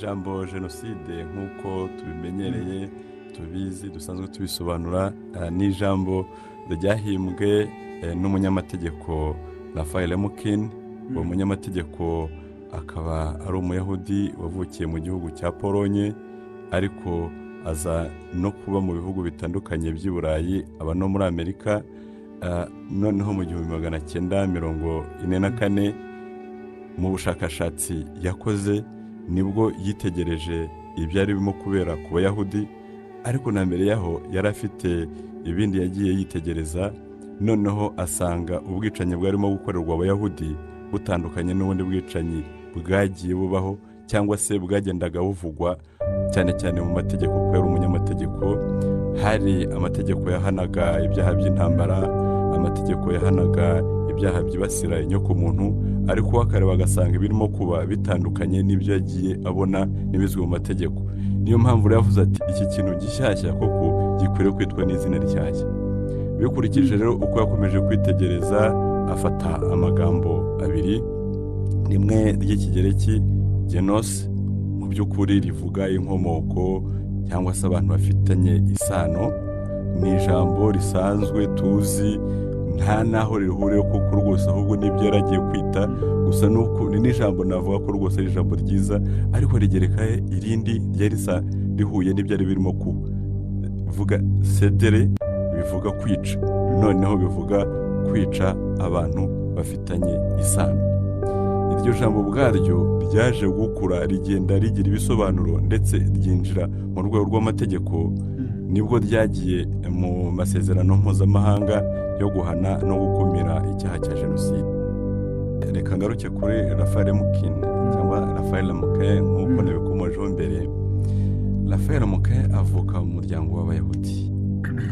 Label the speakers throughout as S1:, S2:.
S1: ijambo jenoside nk'uko tubimenyereye tubizi dusanzwe tubisobanura ni ijambo ryahimbwe n'umunyamategeko Raphael Lemkin. uwo munyamategeko akaba ari umuyahudi wavukiye mu gihugu cya Polonye ariko aza no kuba mu bihugu bitandukanye by'i Burayi aba no muri Amerika. Noneho mu 1944 mu bushakashatsi yakoze nibwo yitegereje ibyari birimo kubera ku bayahudi, ariko na mbere yaho yari afite ibindi yagiye yitegereza. Noneho asanga ubwicanyi bwarimo gukorerwa abayahudi butandukanye n'ubundi bwicanyi bwagiye bubaho cyangwa se bwagendaga buvugwa cyane cyane mu mategeko. Kubera umunyamategeko, hari amategeko yahanaga ibyaha by'intambara, amategeko yahanaga ibyaha byibasira inyokomuntu, ariko akareba agasanga ibirimo kuba bitandukanye n'ibyo yagiye abona n'ibizwi mu mategeko. Niyo mpamvu yavuze ati iki kintu gishyashya koko gikwiriye kwitwa n'izina rishyashya. Bikurikije rero uko yakomeje kwitegereza, afata amagambo abiri, rimwe ry'ikigereki genos, mu by'ukuri rivuga inkomoko cyangwa se abantu bafitanye isano. Ni ijambo risanzwe tuzi, nta naho rihuriye kuko rwose ahubwo n'ibyo yaragiye kwita gusa nuko ni n'ijambo navuga ko rwose ari ijambo ryiza, ariko rigereka irindi ryari risa rihuye n'ibyari birimo kuvuga. Sedere bivuga kwica, noneho bivuga kwica abantu bafitanye isano. Iryo jambo ubwaryo ryaje gukura rigenda rigira ibisobanuro ndetse ryinjira mu rwego rw'amategeko, nibwo ryagiye mu masezerano mpuzamahanga yo guhana no gukumira icyaha cya jenoside. Reka ngaruke kuri Raphael Lemkin cyangwa Raphael Lemkin nk'uko nabikomojeho mbere. Raphael Lemkin avuka mu muryango w'abayahudi.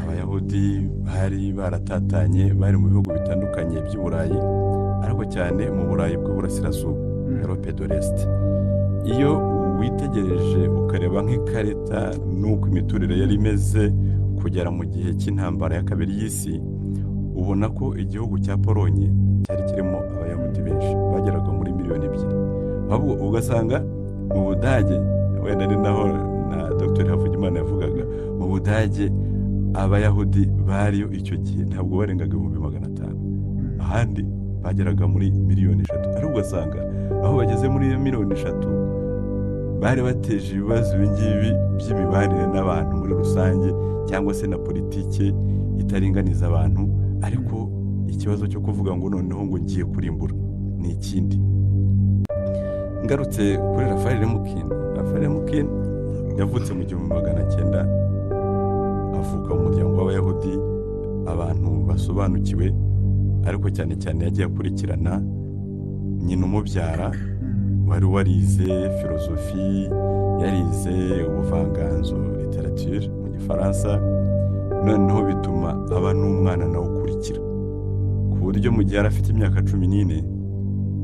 S1: Abayahudi bari baratatanye, bari mu bihugu bitandukanye by'i Burayi, ariko cyane mu Burayi bw'Uburasirazuba, Europe de l'Est. Iyo witegereje ukareba nk'ikarita n'uko imiturire yari imeze kugera mu gihe cy'intambara ya kabiri y'isi, ubona ko igihugu cya Polonye cyari kirimo abayahudi benshi bageraga muri miliyoni 2. Ahubwo ugasanga mu Budage, wenda ni naho na Dr. Havugimana yavugaga, mu Budage abayahudi bariyo icyo gihe ntabwo barengaga 500,000, ahandi bageraga muri miliyoni 3. ariko ugasanga aho bageze muri miliyoni 3 bari bateje ibibazo ibingibi by'imibanire n'abantu muri rusange cyangwa se na politike itaringaniza abantu. Ariko ikibazo cyo kuvuga ngo noneho ngo ngiye kurimbura ni ikindi. Ngarutse kuri Raphael Lemkin. Raphael Lemkin yavutse mu 1900, avuka mu muryango w'abayahudi, abantu basobanukiwe, ariko cyane cyane yagiye akurikirana nyina umubyara wari warize filozofi, yarize ubuvanganzo literature mu gifaransa, noneho bituma aba n'umwana nawe ukurikira, ku buryo mu gihe yari afite imyaka 14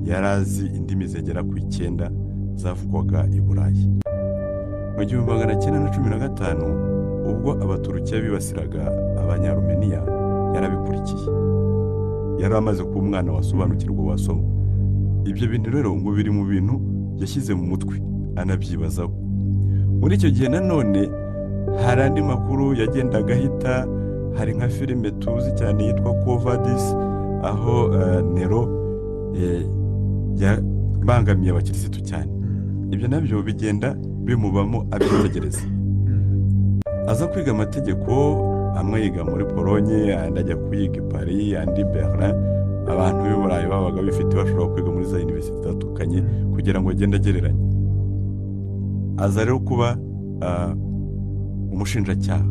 S1: yari azi indimi zigera ku 9 zavugwaga i Burayi. Mu 1915 ubwo abaturukiya bibasiraga abanyarumeniya yarabikurikiye, yari amaze kuba umwana wasobanukirwa wasoma. Ibyo bintu rero ngo biri mu bintu yashyize mu mutwe anabyibazaho. Muri icyo gihe nanone hari andi makuru yagendaga ahita, hari nka filime tuzi cyane yitwa Quo Vadis, aho Nero yabangamiye abakirisitu cyane. Ibyo nabyo bigenda bimubamo abyitegereza. Aza kwiga amategeko, amwe yiga muri Polonye, andi ajya kwiga i Paris, andi Berlin. Abantu b'i Burayi babaga bifite bashobora kwiga muri za universite zitandukanye kugira ngo agende agereranye. Aza rero kuba umushinjacyaha.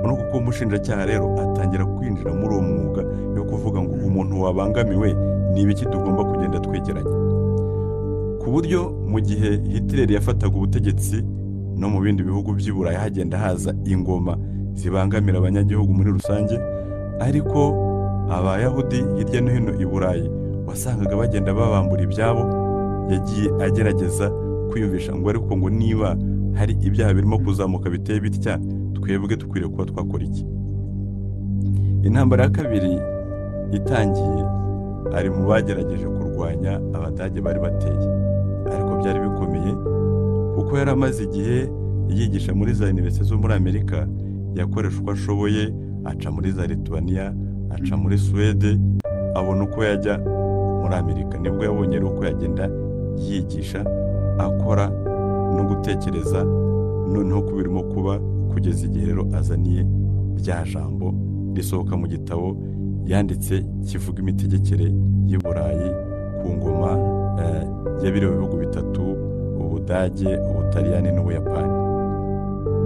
S1: Nuko kuba umushinjacyaha rero atangira kwinjira muri uwo mwuga yo kuvuga ngo umuntu wabangamiwe ni ibiki tugomba kugenda twegeranya, ku buryo mu gihe Hitler yafataga ubutegetsi no mu bindi bihugu by'i Burayi hagenda haza ingoma zibangamira abanyagihugu muri rusange, ariko abayahudi hirya no hino i Burayi wasangaga bagenda babambura ibyabo. Yagiye agerageza kwiyumvisha ngo ariko ngo niba hari ibyaha birimo kuzamuka biteye bitya, twebwe dukwiriye kuba twakora iki. Intambara ya kabiri itangiye, ari mu bagerageje kurwanya Abadage bari bateye, ariko byari bikomeye kuko yari amaze igihe yigisha muri za universite zo muri Amerika, yakoresha uko ashoboye, aca muri za Lithuania, aca muri Suwede, abona uko yajya muri Amerika. Nibwo yabonye rero uko yagenda yigisha, akora no gutekereza, noneho ko birimo kuba, kugeza igihe rero azaniye rya jambo risohoka mu gitabo yanditse kivuga imitegekere y'i Burayi ku ngoma y'abiriwe bihugu bitatu, Ubudage, Ubutaliyani n'Ubuyapani.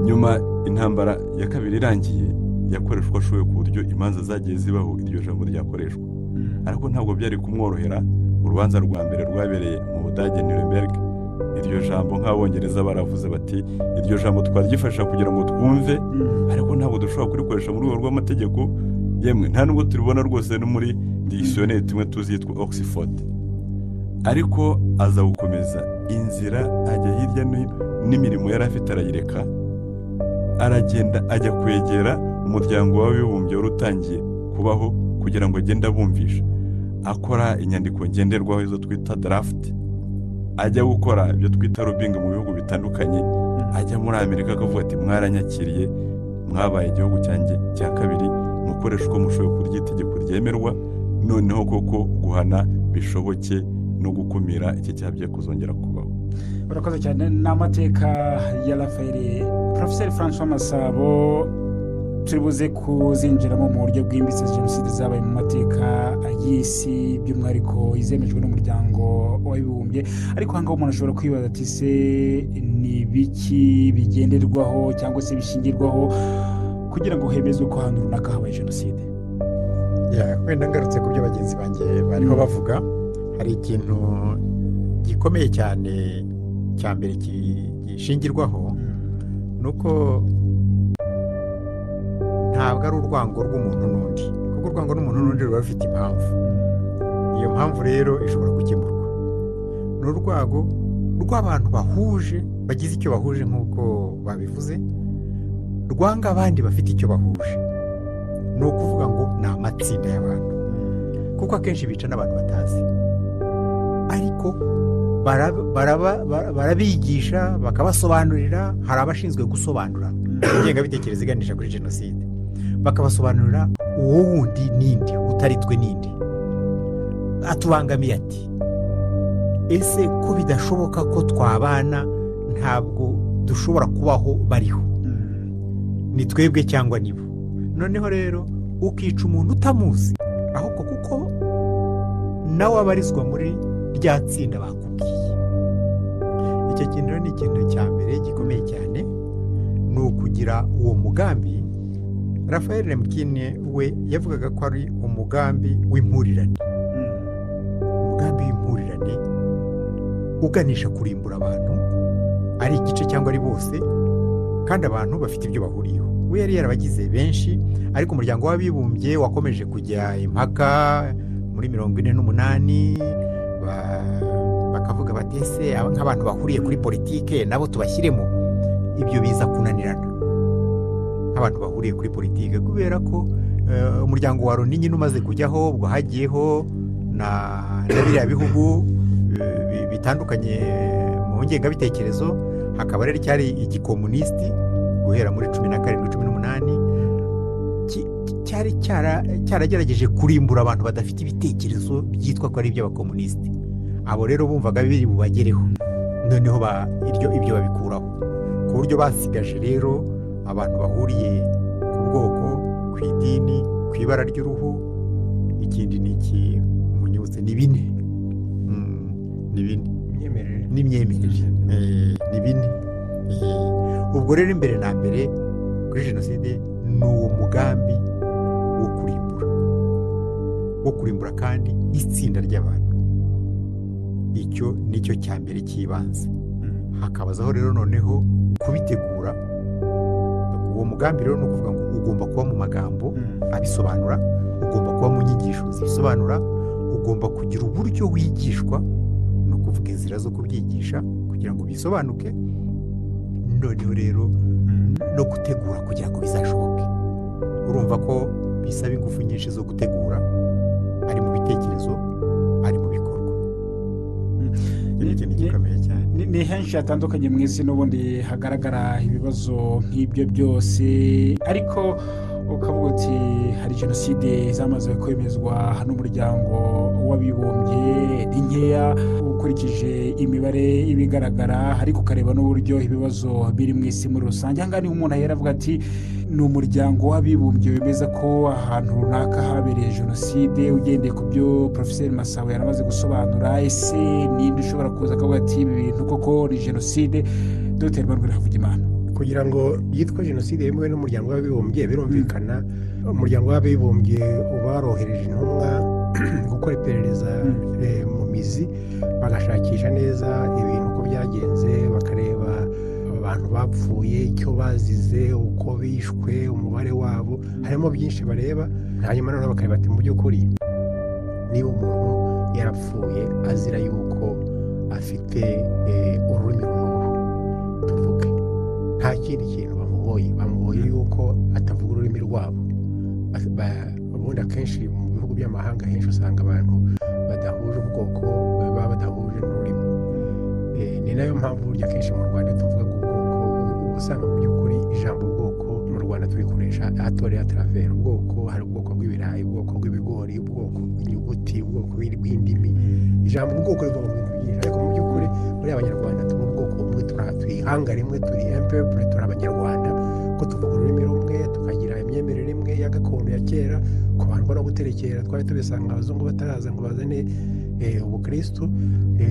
S1: Nyuma intambara ya kabiri irangiye, yakoreshwa ashoboye ku buryo imanza zagiye zibaho iryo jambo ryakoreshwa, ariko ntabwo byari kumworohera. Urubanza rwa mbere rwabereye mu Budage Nuremberg, iryo jambo nk'abongereza baravuze bati iryo jambo twaryifasha kugira ngo twumve, ariko ntabwo dushobora kurikoresha mu rwego rw'amategeko, yemwe nta nubwo turibona rwose no muri dictionnaire tumwe tuzi yitwa Oxford. Ariko aza gukomeza inzira, ajya hirya no hino, n'imirimo yari afite arayireka, aragenda ajya kwegera umuryango w'abibumbye wari utangiye kubaho kugira ngo agende abumvisha, akora inyandiko ngenderwaho izo twita draft, ajya gukora ibyo twita lobbying mu bihugu bitandukanye, ajya muri Amerika akavuga ati mwaranyakiriye, mwabaye igihugu cyanjye cya kabiri, mukoresha uko mushoboye kurya itegeko ryemerwa, noneho koko guhana bishoboke no gukumira iki cyaha bye kuzongera kubaho.
S2: Urakoze cyane. N'amateka ya Raphael. Professeur François Masabo, turi buze kuzinjiramo mu buryo bwimbitse jenoside zabaye mu mateka y'isi, by'umwihariko izemejwe n'umuryango w'abibumbye, ariko ahangaho umuntu ashobora kwibaza ati se ni biki bigenderwaho cyangwa se bishingirwaho kugira ngo hemezwe ko ahantu runaka habaye jenoside?
S3: Wenda ngarutse ku byo bagenzi banjye bariho bavuga, hari ikintu gikomeye cyane cya mbere gishingirwaho, nuko ntabwo ari urwango rw'umuntu n'undi, kuko urwango n'umuntu n'undi ruba rufite impamvu. Iyo mpamvu rero ishobora gukemurwa. Ni urwango rw'abantu bahuje, bagize icyo bahuje nk'uko babivuze, rwanga abandi bafite icyo bahuje. Ni ukuvuga ngo ni amatsinda y'abantu, kuko akenshi bica n'abantu batazi, ariko barabigisha bakabasobanurira. Hari abashinzwe gusobanura ingengabitekerezo iganisha kuri jenoside, bakabasobanurira uwo wundi nindi utaritwe nindi, atubangamiye ati ese ko bidashoboka ko twabana, ntabwo dushobora kubaho bariho, ni twebwe cyangwa nibo. Noneho rero ukica umuntu utamuzi, ahubwo kuko nawe abarizwa muri rya tsinda bakubwiye. Icyo kintu rero ni ikintu cya mbere gikomeye cyane, ni ukugira uwo mugambi. Raphael Lemkin we yavugaga ko ari umugambi w'impurirane, umugambi w'impurirane uganisha kurimbura abantu, ari igice cyangwa ari bose, kandi abantu bafite ibyo bahuriyeho. We yari yarabagize benshi, ariko umuryango w'abibumbye wakomeje kujya impaka muri 48, bakavuga batese nk'abantu bahuriye kuri politike nabo tubashyiremo. Ibyo biza kunanirana nk'abantu bahuriye kuri politike, kubera ko umuryango wa Loni nyine umaze kujyaho, ubwo hagiyeho na biriya bihugu bitandukanye mu ngengabitekerezo. Hakaba rero cyari igikomunisiti guhera muri 17-18, cyari cyaragerageje kurimbura abantu badafite ibitekerezo byitwa ko ari iby'abakomunisiti. Abo rero bumvaga biri bubagereho, noneho ibyo babikuraho, ku buryo basigaje rero abantu bahuriye ku bwoko, ku idini, ku ibara ry'uruhu. Ikindi ni iki munyibutse, ni bine, n'imyemerere, ni bine. Ubwo rero imbere na mbere kuri jenoside ni uwo mugambi wo kurimbura kandi itsinda ry'abantu. Icyo nicyo cya mbere cy'ibanze. Hakabazaho rero noneho kubitegura. Uwo mugambi rero ni ukuvuga ngo ugomba kuba mu magambo abisobanura, ugomba kuba mu nyigisho zibisobanura, ugomba kugira uburyo wigishwa, ni ukuvuga inzira zo kubyigisha kugira ngo bisobanuke. Noneho rero no gutegura kugira ngo bizashoboke. Urumva ko bisaba ingufu nyinshi zo gutegura, ari mu bitekerezo, ari mu bikorwa. Ni ikintu gikomeye cyane.
S2: ni henshi hatandukanye mu isi n'ubundi hagaragara ibibazo nk'ibyo byose ariko ukavuga uti hari jenoside zamaze kwemezwa n'umuryango w'abibumbye ni nkeya ukurikije imibare ibigaragara ariko ukareba n'uburyo ibibazo biri mu isi muri rusange. aha ngaha niho umuntu ahera avuga ati ni umuryango w'abibumbye wemeza ko ahantu runaka habereye jenoside. ugendeye ku byo Profeseri Masabo yaramaze gusobanura, ese ninde ushobora kuza akavuga ati ibi bintu koko ni jenoside? Dr. Barwera Havugimana.
S4: kugira ngo yitwe jenoside yemewe n'umuryango w'abibumbye birumvikana umuryango w'abibumbye uba warohereje intumwa gukora iperereza mu mizi, bagashakisha neza ibintu uko byagenze, bakareba abantu bapfuye, icyo bazize, uko bishwe, umubare wabo, harimo byinshi bareba. hanyuma noneho bakareba ati mu by'ukuri niba umuntu yarapfuye azira yuko afite ururimi runuru, tuvuge nta kindi kintu bamuboye yuko atavuga ururimi rwabo. ubundi akenshi mu bihugu by'amahanga henshi usanga abantu badahuje ubwoko baba badahuje n'ururimi. ni nayo mpamvu burya akenshi mu Rwanda tuvuga ngo ubwoko, usanga mu by'ukuri ijambo ubwoko mu Rwanda turikoresha atorera taravera. ubwoko hari ubwoko bw'ibirayi, ubwoko bw'ibigori, ubwoko bw'inyuguti, ubwoko bw'indimi. ijambo ubwoko riva mu bintu byinshi, ariko mu by'ukuri muri abanyarwanda turi ubwoko bumwe, turi ihanga rimwe, turi empepure, turi abanyarwanda, ko tuvuga ururimi rumwe, tukagira imyemerere imwe ya gakondo ya kera. ku bantu no guterekera twari tubisanga abazungu bataraza ngo bazane ubukristu.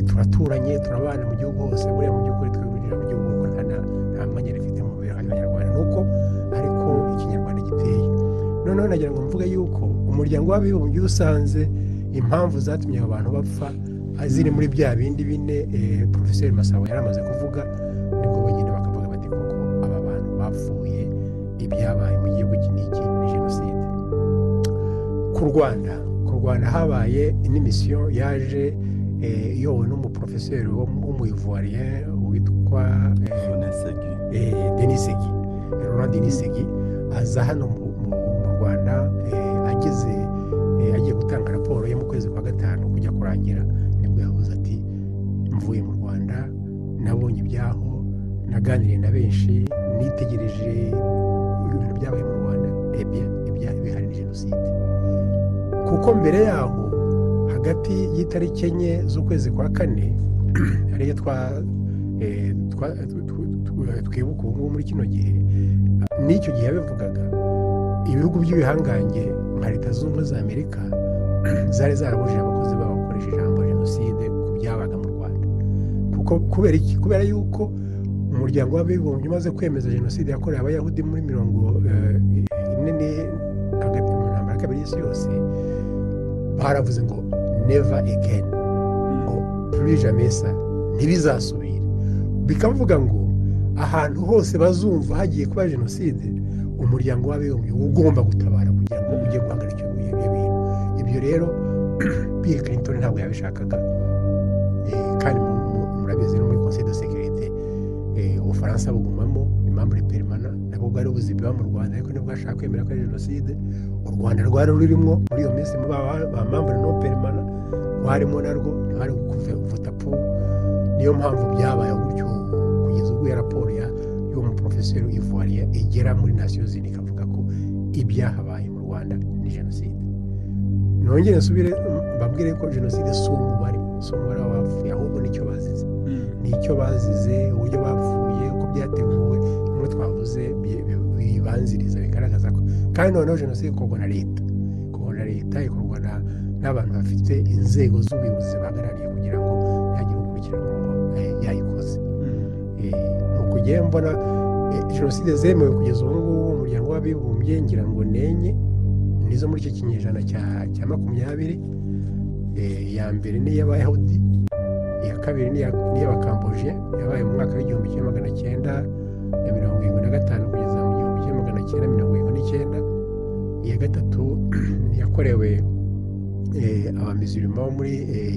S4: turaturanye, turabana mu gihugu hose. buriya mu by'ukuri twibwirira mu gihugu ko nta mwanya rifite mu mibereho y'abanyarwanda, nuko ariko ikinyarwanda giteye. noneho nagira ngo mvuge yuko umuryango w'abibumbye usanze impamvu zatumye abo bantu bapfa ziri muri bya bindi bine Profeseri Masabo yaramaze kuvuga, nibwo bagenda bakavuga bati koko aba bantu bapfuye ibyabaye mu gihugu iki n'iki ni jenoside. ku Rwanda habaye n'imisiyo yaje iyobowe n'umuprofeseri w'umuivoirien witwa Denisegi, Laurent Denisegi. aza hano mu Rwanda agiye gutanga raporo yo mu kwezi kwa gatanu kujya kurangira, nibwo yavuze ati mvuye mu Rwanda, nabonye ibyaho, naganiriye na benshi, nitegereje ibintu byabaye mu Rwanda, bihari ni jenoside. kuko mbere yaho hagati y'itariki 4 z'ukwezi kwa 4 ariyo twibuka ubu ngubu muri kino gihe, n'icyo gihe yabivugaga ibihugu by'ibihangange nka Leta Zunze Ubumwe za Amerika zari zarabujije abakozi babo gukoresha ijambo jenoside ku byabaga mu Rwanda. kubera yuko umuryango w'abibumbye umaze kwemeza jenoside yakorewe abayahudi muri 40 hagati mu ntambara ya kabiri y'isi yose, baravuze ngo never again, ngo plus jamais ça, ntibizasubira. bikavuga ngo ahantu hose bazumva hagiye kuba jenoside, umuryango w'abibumbye ugomba gutabara kugira ngo ujye guhagarika ibyo bintu. ibyo rero Bill Clinton ntabwo yabishakaga, kandi murabizi no muri Conseil de Sécurité Ubufaransa bugumamo impamvu permanent, nabwo bwari buzi biba mu Rwanda, ariko nibwo bashaka kwemera ko ari jenoside. u Rwanda rwari rurimo muri iyo minsi ba mpamvu no permanent rwarimo narwo ntari gufata pu. niyo mpamvu byabaye gutyo kugeza ubwo raporo y'uwo muprofeseri w'ivoirien igera muri Nations Unies ikavuga ko ibyahabaye mu Rwanda ni jenoside. nongere nsubire mbabwire ko jenoside si umubare w'abapfuye, ahubwo nicyo bazize. nicyo bazize, uburyo bapfuye, uko byateguwe, n'uko twavuze bibanziriza bigaragaza ko. kandi noneho jenoside ikorwa na leta, ikorwa n'abantu bafite inzego z'ubuyobozi bahagarariye kugira ngo ntihagire ukurikiranwa ngo yayikoze. nuko ugiye mbona jenoside zemewe kugeza ubu ngubu umuryango w'abibumbye ngira ngo nenye nizo muri icyo kinyejana cya 20. iya mbere ni iy'abayahudi, iya kabiri ni iy'abakamboje yabaye mu mwaka w'1975 kugeza mu 1979. iya gatatu yakorewe abamizirima bo muri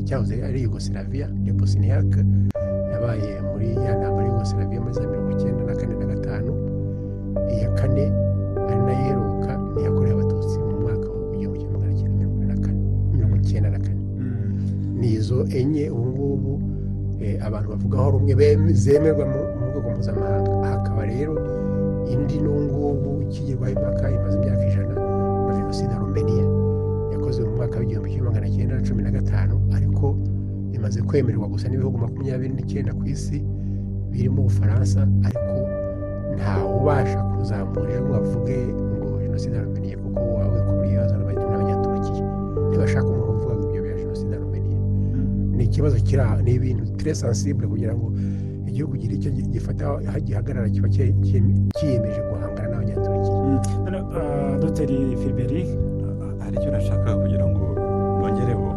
S4: cyahoze ari Yugoslavia ya Bosniak, yabaye muri ya ntambara ya Yugoslavia muri za 1994 na 5. iya kane ari nayo iheruka ni yakorewe abatutsi mu mwaka wa 1994. ni izo enye ubu ngubu abantu bavugaho rumwe zemerwa mu rwego mpuzamahanga. Hakaba rero indi n'ubungubu ikigirwaho impaka imaze imyaka 100 na jenoside ya Romania yakozwe mu mwaka w'1915, ariko imaze kwemererwa gusa n'ibihugu 29 ku isi birimo Ubufaransa, ariko ntawe ubasha kuzamura ijwi ngo avuge ngo jenoside ya Romania, kuko wawe kuri ibibazo n'abanyaturukiya ntibashaka umuntu uvuga ibyo bya jenoside ya Romania. Ni ikibazo ni ibintu très sensible kugira ngo igihugu gire icyo gifata gihagarara kiba kiyemeje guhangana n'abanyaturukiya.
S2: Dr. Philbert,
S1: hari icyo nashakaga kugira ngo nongereho,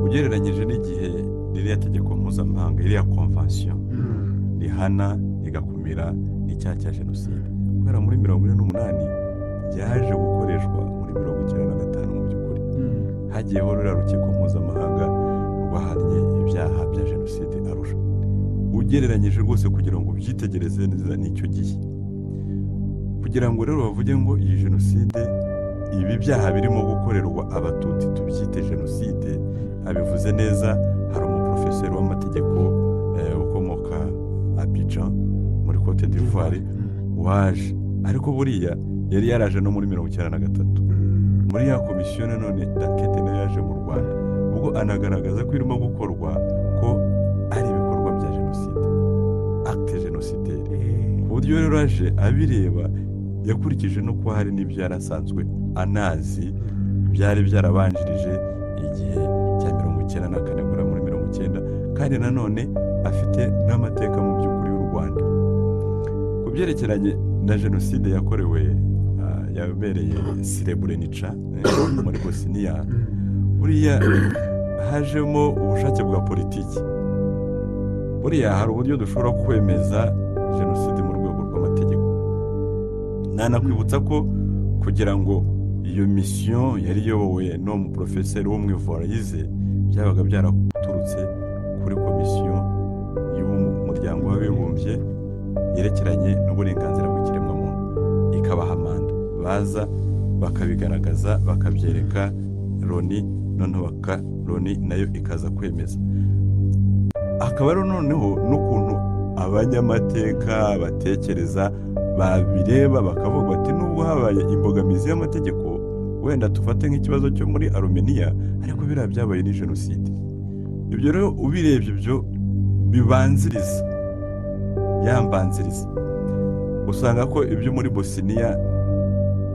S1: ugereranyije n'igihe ririya tegeko mpuzamahanga, iriya konvansiyo rihana rigakumira n'icyaha cya jenoside kubera muri 1948 ryaje gukoreshwa muri 1995. mu by'ukuri hagiyeho ruriya rukiko mpuzamahanga rwahannye ibyaha bya jenoside Arusha. Ugereranyije rwose kugira ngo ubyitegereze neza n'icyo gihe, kugira ngo rero bavuge ngo iyi jenoside, ibi byaha birimo gukorerwa abatutsi tubyite jenoside, abivuze neza. Hari umuprofeseri w'amategeko ukomoka Abidjan muri Cote d'Ivoire waje, ariko buriya yari yaraje no muri 1993 muri ya komisiyo none d'enquête nayo yaje mu Rwanda, ubwo anagaragaza ko irimo gukorwa ko ari ibikorwa bya jenoside, acte génocidaire. Ku buryo rero aje abireba yakurikije no kuba hari n'ibyo yarasanzwe anazi byari byarabanjirije igihe cya 1994 kugera muri 1990, kandi nanone afite n'amateka mu by'ukuri y'u Rwanda ku byerekeranye na jenoside yabereye Srebrenica muri Bosnia. Buriya hajemo ubushake bwa politiki. Buriya hari uburyo dushobora kwemeza jenoside mu rwego rw'amategeko. Nanakwibutsa ko kugira ngo iyo misiyo yari iyobowe n'umuprofeseri wo mu Ivoire byabaga byaraturutse kuri komisiyo y'umuryango w'abibumbye yerekeranye n'uburenganzira bw'ikiremwamuntu, ikabaha manda, baza bakabigaragaza bakabyereka Loni, noneho Loni nayo ikaza kwemeza. Akaba rero noneho n'ukuntu abanyamateka batekereza babireba bakavuga bati nubwo habaye imbogamizi y'amategeko, wenda tufate nk'ikibazo cyo muri Armenia, ariko biriya byabaye ni jenoside. Ibyo rero ubirebye ibyo bibanziriza yambanziriza, usanga ko ibyo muri Bosnia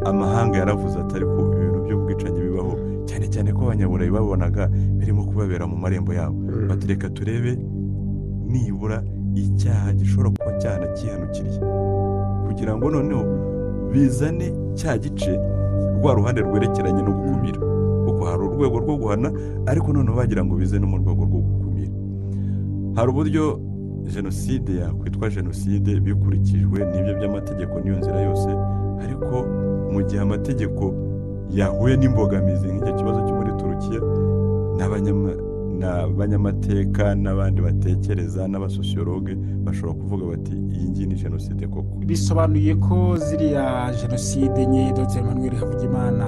S1: amahanga yaravuze atari ko ibintu by'ubwicanyi bibaho, cyane cyane ko abanyaburayi babonaga birimo kubabera mu marembo yabo. Batereka turebe nibura icyaha gishobora kuba cyana kihanukiriye, kugira ngo noneho bizane cya gice rwa ruhande rwerekeranye no gukumira, kuko hari urwego rwo guhana, ariko noneho bagira ngo bize no mu rwego rwo gukumira. Hari uburyo jenoside yakwitwa jenoside bikurikijwe n'ibyo by'amategeko n'iyo nzira yose, ariko mu gihe amategeko yahuye n'imbogamizi nk'icyo kibazo cyo muri Turukiya, n'abanyamateka n'abandi batekereza n'abasosiyologe bashobora kuvuga bati iyi ngiyi ni jenoside koko.
S2: Bisobanuye ko ziriya jenoside nye Dr. Emmanuel Havugimana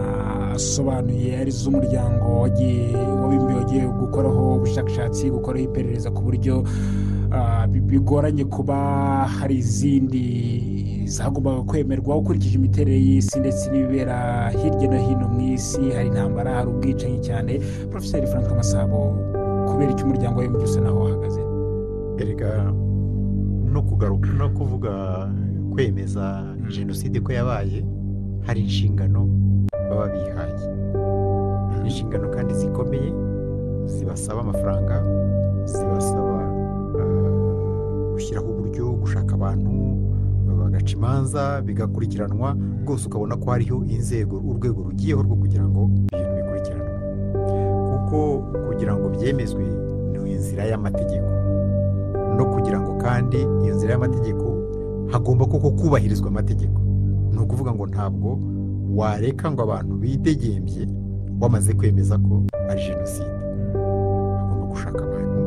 S2: asobanuye ari z'umuryango wagiye gukoraho ubushakashatsi, gukoraho iperereza ku buryo bigoranye kuba hari izindi zagombaga kwemerwa ukurikije imiterere y'isi ndetse n'ibibera hirya no hino mu isi. Hari intambara, hari ubwicanyi cyane. Profeseri Frank Masabo, kubera icyo umuryango wawe byose naho wahagaze?
S3: Erega no kugaruka no kuvuga kwemeza jenoside ko yabaye, hari inshingano baba bihaye, inshingano kandi zikomeye, zibasaba amafaranga, zibasaba gushyiraho uburyo, gushaka abantu bagaca imanza bigakurikiranwa, rwose ukabona ko hariho inzego, urwego rugiyeho rwo kugira ngo ibintu bikurikiranwe, kuko kugira ngo byemezwe ni inzira y'amategeko, no kugira ngo kandi iyo nzira y'amategeko hagomba koko kubahirizwa amategeko. Ni ukuvuga ngo ntabwo wareka ngo abantu bidegembye wamaze kwemeza ko ari jenoside. Hagomba gushaka abantu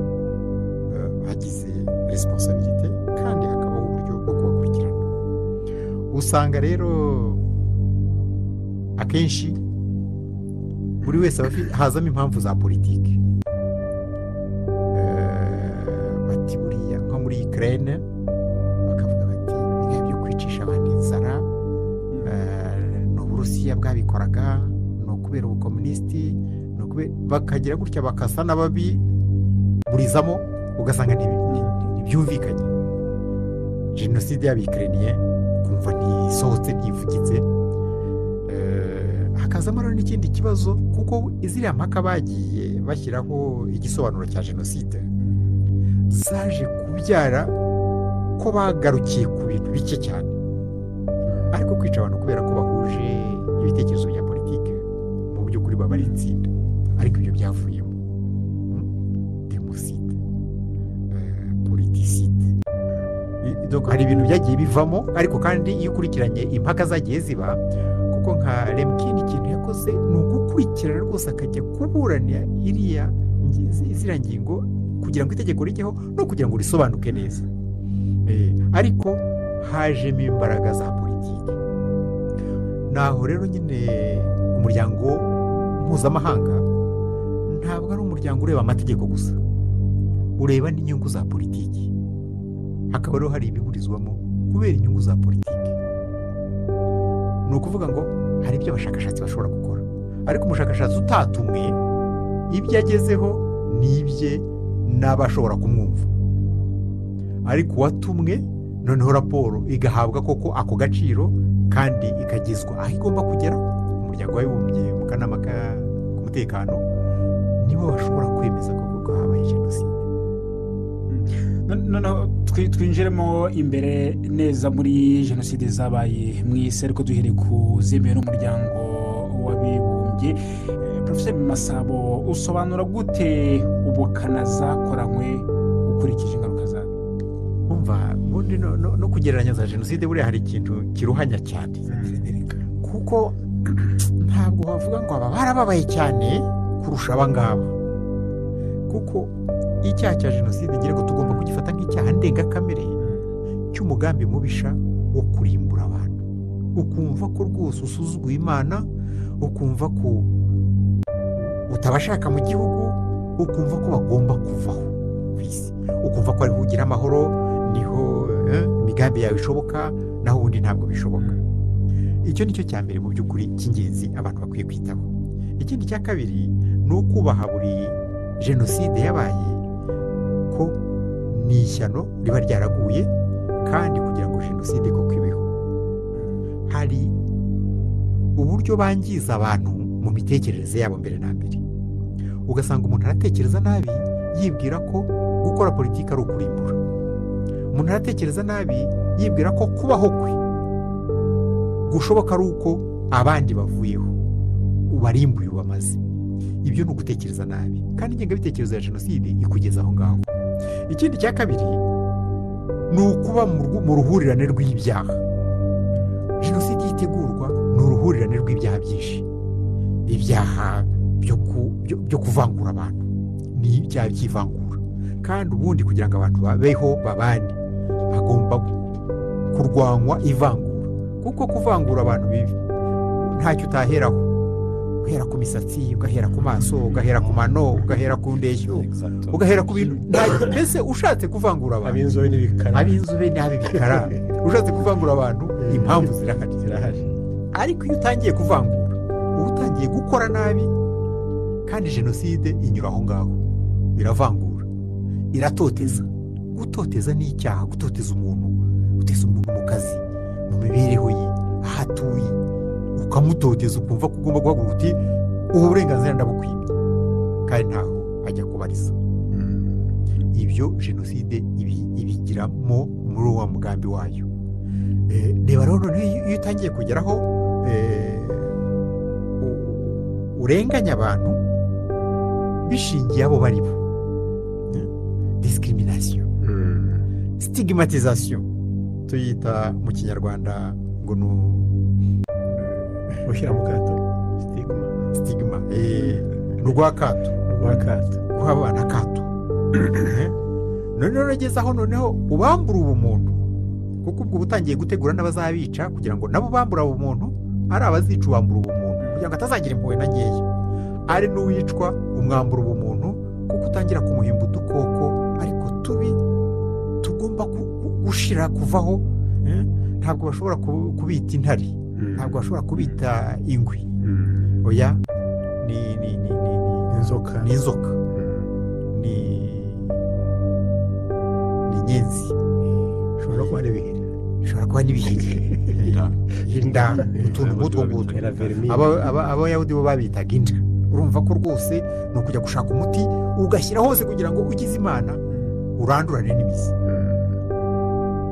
S3: bagize responsabilité, kandi hakabaho uburyo bwo kubakurikirana. Usanga rero akenshi buri wese hazamo impamvu za politiki, muri Ukraine bakavuga bati ibihe byo kwicisha abantu inzara ni Uburusiya bwabikoraga, ni ukubera ubukomunisiti, bakagira gutya bakasa n'ababiburizamo ugasanga ntibyumvikanye. Jenoside y'Abikireniye ukumva ntisohotse ntivugitse. Hakazamo rero n'ikindi kibazo kuko iziriya mpaka bagiye bashyiraho igisobanuro cya jenoside zaje kubyara ko bagarukiye ku bintu bike cyane, ariko kwica abantu kubera ko bahuje ibitekerezo bya politiki mu by'ukuri baba ari itsinda, ariko ibyo byavuyemo demoside, politiside. Hari ibintu byagiye bivamo, ariko kandi iyo ukurikiranye impaka zagiye ziba, kuko nka Lemkin ikintu yakoze ni ugukurikirana rwose akajya kuburanira ziriya ngingo kugira ngo itegeko rijyeho no kugira ngo risobanuke neza. Ariko hajemo imbaraga za politiki. Naho rero nyine umuryango mpuzamahanga ntabwo ari umuryango ureba amategeko gusa, ureba n'inyungu za politiki. Hakaba rero hari ibiburizwamo kubera inyungu za politiki. Ni ukuvuga ngo hari ibyo abashakashatsi bashobora gukora, ariko umushakashatsi utatumwe ibyo agezeho ni ibye n'abashobora kumwumva, ariko uwatumwe noneho raporo igahabwa koko ako gaciro kandi ikagezwa aho igomba kugera. Umuryango w'abibumbye mu kanama k'umutekano nibo bashobora kwemeza ko habaye jenoside.
S2: noneho twinjiremo imbere neza muri jenoside zabaye mu isi, ariko duhereye ku zemewe n'umuryango w'abibumbye. Profeseri Masabo, usobanura gute ubukana zakoranywe ukurikije ingaruka zayo?
S3: Umva ubundi no kugereranya za jenoside buriya hari ikintu kiruhanya cyane, kuko ntabwo wavuga ngo aba barababaye cyane kurusha aba ngaba, kuko icyaha cya jenoside ngira ngo tugomba kugifata nk'icyaha ndengakamere cy'umugambi mubisha wo kurimbura abantu. Ukumva ko rwose usuzuguye Imana, ukumva ko utabashaka mu gihugu, ukumva ko bagomba kuvaho ku isi, ukumva ko ariho ugira amahoro, niho imigambi yawe ishoboka, naho ubundi ntabwo bishoboka. Icyo ni cyo cya mbere mu by'ukuri cy'ingenzi abantu bakwiye kwitaho. Ikindi cya kabiri ni ukubaha buri jenoside yabaye ko ni ishyano riba ryaraguye, kandi kugira ngo jenoside koko ibeho hari uburyo bangiza abantu mu mitekerereze yabo mbere na mbere. Ugasanga umuntu aratekereza nabi yibwira ko gukora politiki ari ukurimbura. Umuntu aratekereza nabi yibwira ko kubaho kwe gushoboka ari uko abandi bavuyeho ubarimbuye ubamaze. Ibyo ni ugutekereza nabi, kandi ingengabitekerezo ya jenoside ikugeza aho ngaho. Ikindi cya kabiri ni ukuba mu ruhurirane rw'ibyaha. Jenoside yitegurwa ni uruhurirane rw'ibyaha byinshi. Ibyaha byo kuvangura abantu ni ibyaha by'ivangura, kandi ubundi kugira ngo abantu babeho babane hagomba kurwanywa ivangura, kuko kuvangura abantu bibi ntacyo utaheraho. Ugahera ku misatsi, ugahera ku maso, ugahera ku mano, ugahera ku ndeshyo, ugahera ku bintu. Mbese ushatse kuvangura abantu,
S4: ab'inzobe
S3: n'ab'ibikara, ushatse kuvangura abantu, impamvu zirahari. Ariko iyo utangiye kuvangura uba utangiye gukora nabi, kandi jenoside inyura aho ngaho, iravangura, iratoteza. Gutoteza ni icyaha. Gutoteza umuntu, guteza umuntu mu kazi, mu mibereho ye, aho atuye, ukamutoteza, ukumva ko ugomba guhaguruka uti ubu burenganzira ndabukwimye, kandi ntaho ajya kubariza. Ibyo jenoside ibigiramo muri uwo mugambi wayo. Reba rero iyo utangiye kugeraho urenganya abantu bishingiye abo bari bo, discrimination, stigmatisation tuyita mu kinyarwanda ngo ni
S4: ushyira mu kato,
S3: stigma, urwakato, guha abana akato. Noneho urageze aho noneho ubambura ubumuntu, kuko ubwo utangiye gutegura n'abazabica kugira ngo nabo bambura ubumuntu, ari abazica ubambura ubumuntu kugira ngo atazagira impuhwe na nkeya, ari n'uwicwa umwambura ubumuntu, kuko utangira kumuhimba udukoko ariko tubi tugomba bagomba gushira kuvaho. Ntabwo bashobora kubita intare, ntabwo bashobora kubita ingwe, oya ni
S4: inzoka,
S3: ni inzoka, ni inyenzi,
S4: bishobora kuba n'ibiheri,
S3: bishobora kuba n'ibiheri, inda, utuntu nk'utwo ngutwo. Abayahudi bo babitaga inda. Urumva ko rwose ni ukujya gushaka umuti ugashyira hose kugira ngo ugize Imana urandurane n'imizi.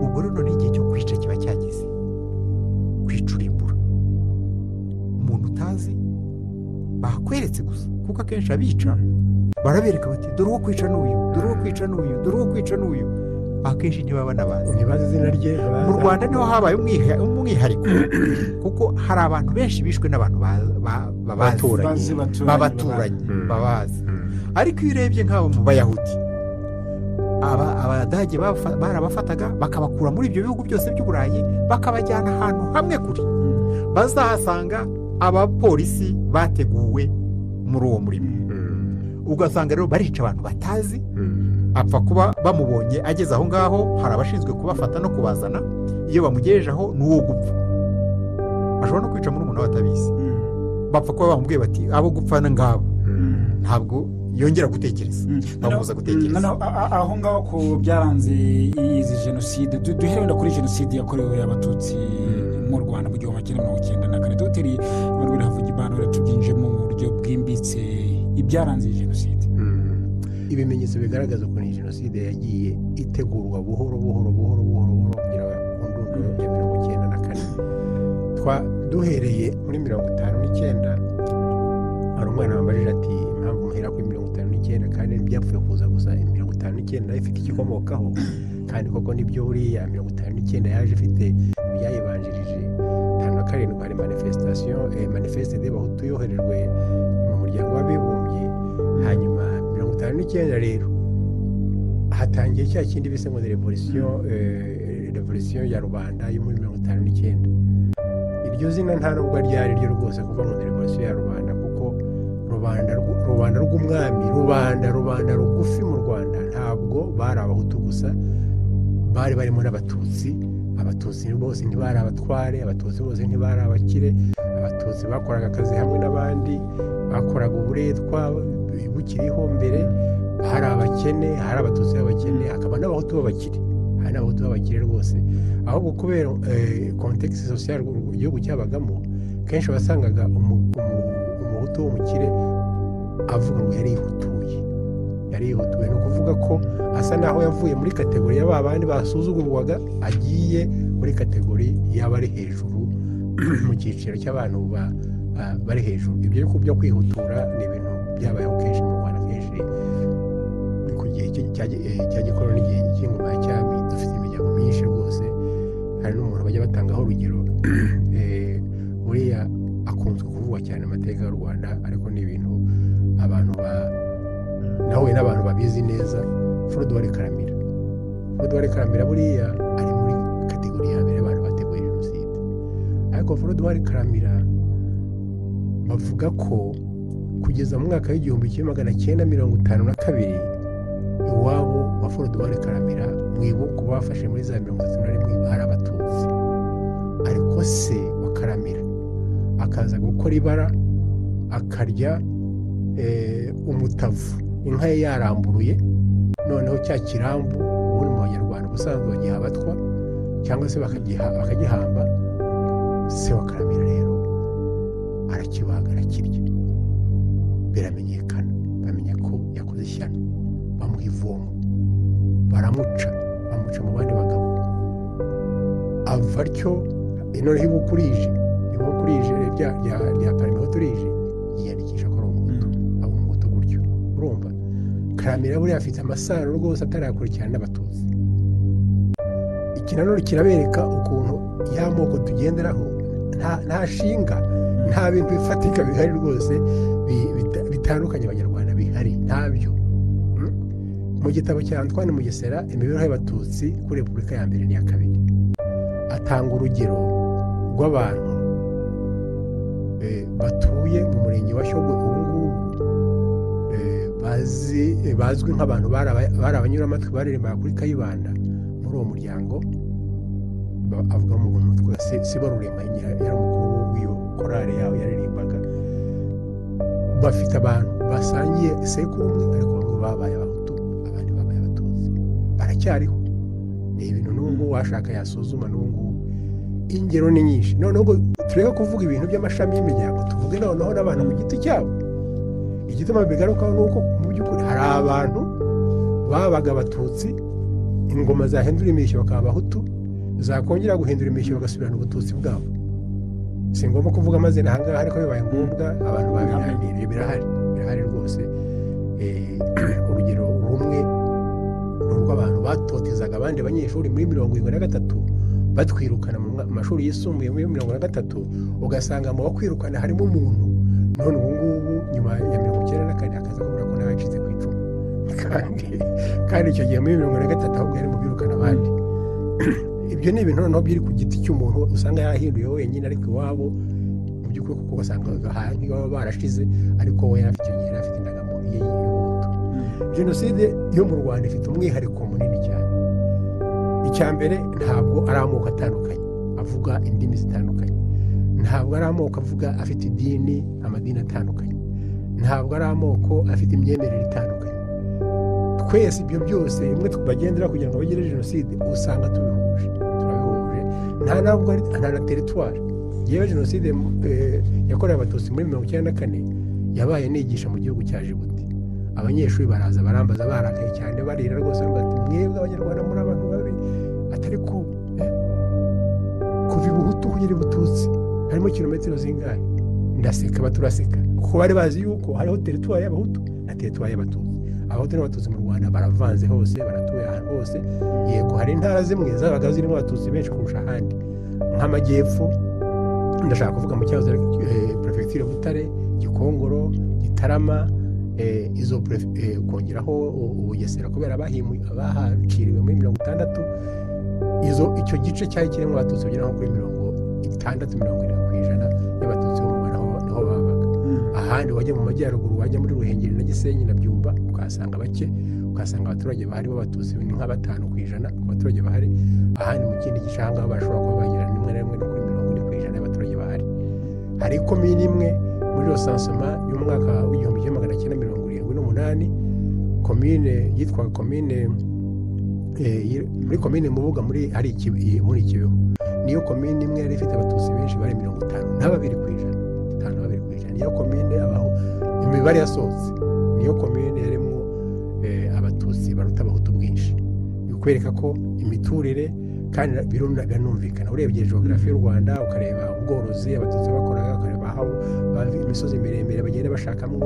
S3: Ubwo rero ni igihe cyo kwica kiba cyageze, kwicurimbura umuntu utazi bakweretse gusa, kuko akenshi abica barabereka bati dore uwo kwica n'uyu, dore uwo kwica n'uyu, dore uwo kwica n'uyu. Akenshi ntibaba nabazi,
S4: ntibazi izina rye.
S3: Mu Rwanda niho habaye umwihariko, kuko hari abantu benshi bishwe n'abantu b'abaturanyi babazi. Ariko iyo urebye nk'abo mu Bayahudi, Abadage barabafataga bakabakura muri ibyo bihugu byose by'Uburayi bakabajyana ahantu hamwe kure, bazahasanga abapolisi bateguwe muri uwo murimo. Ugasanga rero barica abantu batazi, apfa kuba bamubonye ageze aho ngaho, hari abashinzwe kubafata no kubazana. Iyo bamugejeje aho ni uwo gupfa, ashobora no kwica muri umuntu watabizi. Bapfa kuba bamubwiye bati abo gupfa na ngabo, ntabwo yongera gutekereza, bamubuza gutekereza.
S2: Aho ngaho ko byaranze izi jenoside, duhere wenda kuri jenoside yakorewe abatutsi mu Rwanda mu 1994. Dr. Emmanuel Havugimana tubyinjemo mu buryo bwimbitse ibyaranze iyi jenoside.
S4: Ibimenyetso bigaragaza ko ni jenoside yagiye itegurwa buhoro kugira ngo ndunduro ya 1994. Duhereye muri 59, hari umwana wambajije ati impamvu muhera kuri 59 kandi ntibyapfuye kuza gusa. 59 ifite ikikomokaho, kandi koko nibyo buriya 59 yaje ifite ibyayibanjirije. 57 hari manifeste de Bahutu yoherejwe mu muryango w'abibumbye. Hanyuma 59 rero hatangiye cya kindi bise ngo revolution ya rubanda yo muri 59. Iryo zina nta nubwo ryari ryo rwose kuva mu revolution ya rubanda, kuko rubanda rw'umwami, rubanda rugufi mu Rwanda ntabwo bari Abahutu gusa, bari barimo n'Abatutsi. Abatutsi bose ntibari abatware, Abatutsi bose ntibari abakire. Abatutsi bakoraga akazi hamwe n'abandi, bakoraga uburetwa bukiriho mbere. Hari abakene, hari Abatutsi b'abakene, hakaba n'Abahutu b'abakire, hari n'Abahutu b'abakire rwose. Ahubwo kubera context social igihugu cyabagamo, kenshi wasangaga umuhutu w'umukire avuga ngo yarihutuye. Ni ukuvuga ko asa naho yavuye muri kategori y'aba bandi basuzugurwaga, agiye muri kategori y'abari hejuru mu cyiciro cy'abantu bari hejuru. Ibyo ariko byo kwihutura ni ibintu byabayeho kenshi mu Rwanda, kenshi ku gihe cya gikoroni n'igihe cy'ingoma ya cyami. Dufite imiryango myinshi rwose, hari n'umuntu bajya batangaho urugero. Buriya akunzwe kuvugwa cyane amateka y'u Rwanda, ariko ni ibintu abantu nahuye n'abantu babizi neza. Frodouard Karamira buriya ari muri kategori ya mbere y'abantu bateguye jenoside. Ariko Frodouard Karamira bavuga ko kugeza mu mwaka w'1952 iwabo wa Frodouard Karamira mu ibuko bafashe muri za 31 hari Abatutsi. Ariko se wa Karamira akaza gukora ibara, akarya umutavu, inka ye yaramburuye, noneho cya kirambu ubundi mu Banyarwanda ubusanzwe bagiha abatwa cyangwa se bakagihamba. Se wa Karamira rero arakibaga, arakirya, biramenyekana, bamenya ko yakoze ishyano, bamuha ivomo, bamuca mu bandi bagabo. Ava atyo noneho ibukurije rya Parmehutu rije yiyandikisha ko ari umuhutu gutyo. Urumva Karamira buriya afite amasano rwose atarakurikirana n'Abatutsi. Iki nanone kirabereka ukuntu y'amoko tugenderaho nta shinga, nta bintu bifatika bihari rwose bitandukanye Abanyarwanda bihari, ntabyo. Mu gitabo cya Antoine Mugesera imibereho y'Abatutsi kuri Repubulika ya mbere n'iya kabiri, atanga urugero rw'abantu batuye mu murenge wa Shyogwe ubu ngubu, bazwi nk'abantu bari abanyuramatwi baririmbaga kuri Kayibanda muri uwo muryango avuga mu mutwe Siborurema yari umukuru w'iyo korale yawe yaririmbaga, bafite abantu basangiye sekuru umwe ariko bamwe babaye abahutu abandi babaye abatutsi, baracyariho. Ni ibintu n'ubu washaka yasuzuma n'ubu ingero ni nyinshi. Noneho ngo tureka kuvuga ibintu by'amashami y'imiryango, tuvuge noneho n'abantu ku giti cyabo. Igituma bigarukaho ni uko mu by'ukuri hari abantu babaga abatutsi, ingoma zahindura imirishyo bakaba abahutu, zakongera guhindura imirishyo bagasubirana ubututsi bwabo. Si ngombwa kuvuga amazina aha ngaha, ariko bibaye ngombwa abantu babiganiriye, birahari rwose. Urugero rumwe ni urw'abantu batotezaga abandi banyeshuri muri 73 batwirukana mu mashuri yisumbuye muri 73, ugasanga mu bakwirukana harimo umuntu none ubu ngubu nyuma ya 94 akaza kuvuga ko nawe yacitse ku icumu, kandi icyo gihe muri 73 ahubwo yari mu birukana abandi. Ibyo ni ibintu noneho biri ku giti cy'umuntu usanga yahinduye wenyine, ariko iwabo mu by'ukuri kuko basanga nk'iwabo barashize, ariko we yari afite indangamuntu ye y'ubuhutu. Jenoside yo mu Rwanda ifite umwihariko munini cyane. Icya mbere, ntabwo ari amoko atandukanye avuga indimi zitandukanye, ntabwo ari amoko avuga afite amadini atandukanye, ntabwo ari amoko afite imyemerere itandukanye. Twese ibyo byose imwe tubagendera kugira ngo bagire jenoside usanga turabihuje. Nta na teritwari. Yewe jenoside yakorewe abatutsi muri 1994 yabaye nigisha mu gihugu cya Djibouti. Abanyeshuri baraza barambaza barakaye cyane, barira rwose bati mwebwe abanyarwanda muri abantu babi, atari ko kuva ibuhutu kugera ibututsi harimo kilometero zingahe? Ndaseka baturaseka kuko bari bazi yuko hariho teritwari y'abahutu na teritwari y'abatutsi. Abahutu n'abatutsi mu Rwanda baravanze hose, baratuye ahantu hose. Yego hari intara zimwe zabaga zirimo abatutsi benshi kurusha ahandi, nk'amajyepfo, ndashaka kuvuga mu cyahoze prefecture Butare, Gikongoro, Gitarama, izo kongeraho Bugesera kubera bahaciriwe muri 60. Icyo gice cyari kirimo abatutsi bagera nko kuri 60-70% y'abatutsi bo mu Rwanda niho babaga. Ahandi wajya mu majyaruguru, wajya muri Ruhengeri na Gisenyi na Byumba, ukahasanga bake, ukahasanga abaturage bahari b'abatutsi ni nka 5% ku baturage bahari. Ahandi mu kindi gice aha ngaha bashobora kuba bagira rimwe na rimwe no kuri 40% y'abaturage bahari. Hari komini imwe muri Rosansoma y'umwaka w'1978, komine yitwaga komine muri komine Mubuga muri Kibeho. Niyo komine imwe yari ifite abatutsi benshi bari 52%. Niyo komine abaho imibare yasohotse, niyo komine yarimo abatutsi baruta abahutu bwinshi. Bikwereka ko imiturire kandi biranumvikana. Urebye geography y'u Rwanda ukareba ubworozi abatutsi bakoraga, ukareba aho imisozi miremire bagenda bashakamo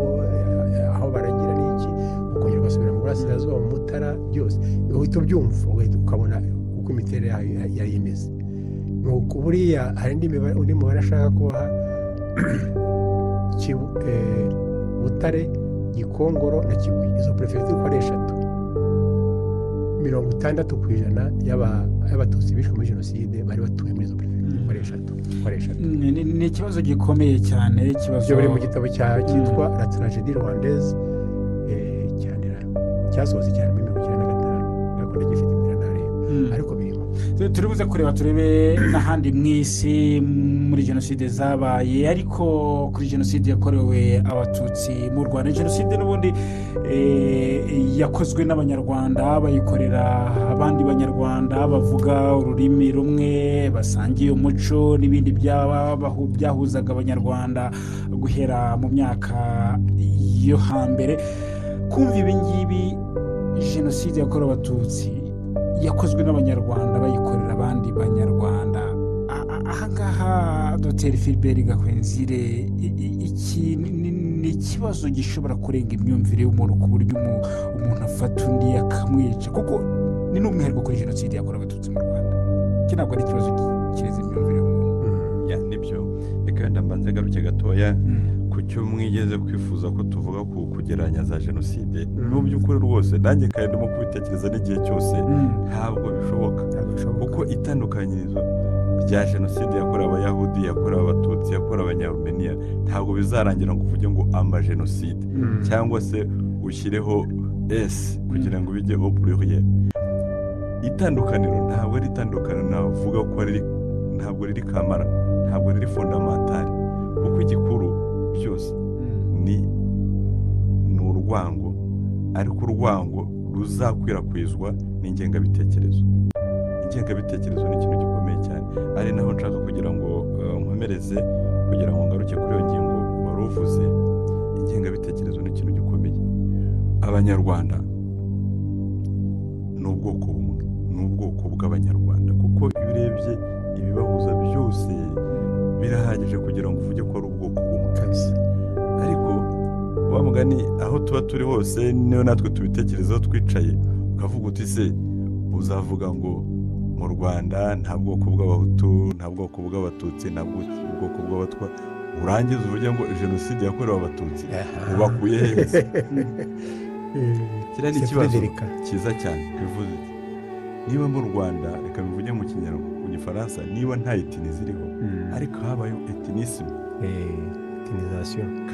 S4: aho baragira n'iki, ukongera ugasubira mu burasirazuba mu Mutara, byose uhita ubyumva, ukabona uko imiterere yari imeze. Nuko buriya hari undi mubare ashaka kubaha. Butare, Gikongoro na Kibuye, izo prefecture uko ari 60% y'abatutsi bishwe muri jenoside bari batuye muri izo prefecture uko ari 3.
S2: Ni ikibazo gikomeye cyane, ikibazo
S4: biri mu gitabo cyitwa La Tragédie Rwandaise, cyasohotse cyane muri 1995, ariko ndagifite imbere nareba, ariko birimo.
S2: Turibuze kureba turebe n'ahandi mu isi muri jenoside zabaye, ariko kuri jenoside yakorewe abatutsi mu Rwanda, jenoside n'ubundi yakozwe n'abanyarwanda bayikorera abandi banyarwanda bavuga ururimi rumwe, basangiye umuco n'ibindi byahuzaga abanyarwanda guhera mu myaka yo hambere. Kumva ibi ngibi, jenoside yakorewe abatutsi yakozwe n'abanyarwanda bayikorera abandi banyarwanda, ahangaha Dr. Philbert Gakwenzire, iki ni ikibazo gishobora kurenga imyumvire y'umuntu ku buryo umuntu afata undi akamwica, kuko ni n'umwihariko kuri jenoside yakorewe abatutsi mu Rwanda. Iki ntabwo ari ikibazo kireza imyumvire y'umuntu.
S1: Nibyo, reka ndambanze garuke gatoya ku cyo mwigeze kwifuza ko tuvuga ku kugereranya za jenoside. Mu by'ukuri rwose nanjye kandi ndimo kubitekereza n'igihe cyose, ntabwo bishoboka, kuko itandukanyirizo rya jenoside yakorewe abayahudi, yakorewe abatutsi, yakorewe abanyarumeniya ntabwo bizarangira ngo uvuge ngo amajenoside cyangwa se ushyireho S kugira ngo bijye au pluriel. itandukaniro ntabwo ari itandukaniro navuga ko ntabwo riri kamara, ntabwo riri fondamentale, kuko igikuru byose ni urwango, ariko urwango ruzakwirakwizwa n'ingengabitekerezo. Ingengabitekerezo ni ikintu gikomeye cyane, ari naho nshaka kugira ngo nkomereze, kugira ngo ngaruke kuri iyo ngingo wari uvuze. Ingengabitekerezo ni ikintu gikomeye. Abanyarwanda ni ubwoko bumwe, ni ubwoko bw'abanyarwanda, kuko iyo urebye ibibahuza byose birahagije kugira ngo uvuge ko ari ubwoko bumwe. Ariko wa mugani aho tuba turi hose niyo natwe tubitekerezaho twicaye, ukavuga uti se uzavuga ngo mu Rwanda nta bwoko bw'abahutu, nta bwoko bw'abatutsi, nta bwoko bw'abatwa, urangiza uvuge ngo jenoside yakorewe abatutsi ubakuye heza. Kiriya ni ikibazo cyiza cyane. bivuze niba mu Rwanda, reka bivuge mu Gifaransa, niba nta etini ziriho ariko habayeho etinisme,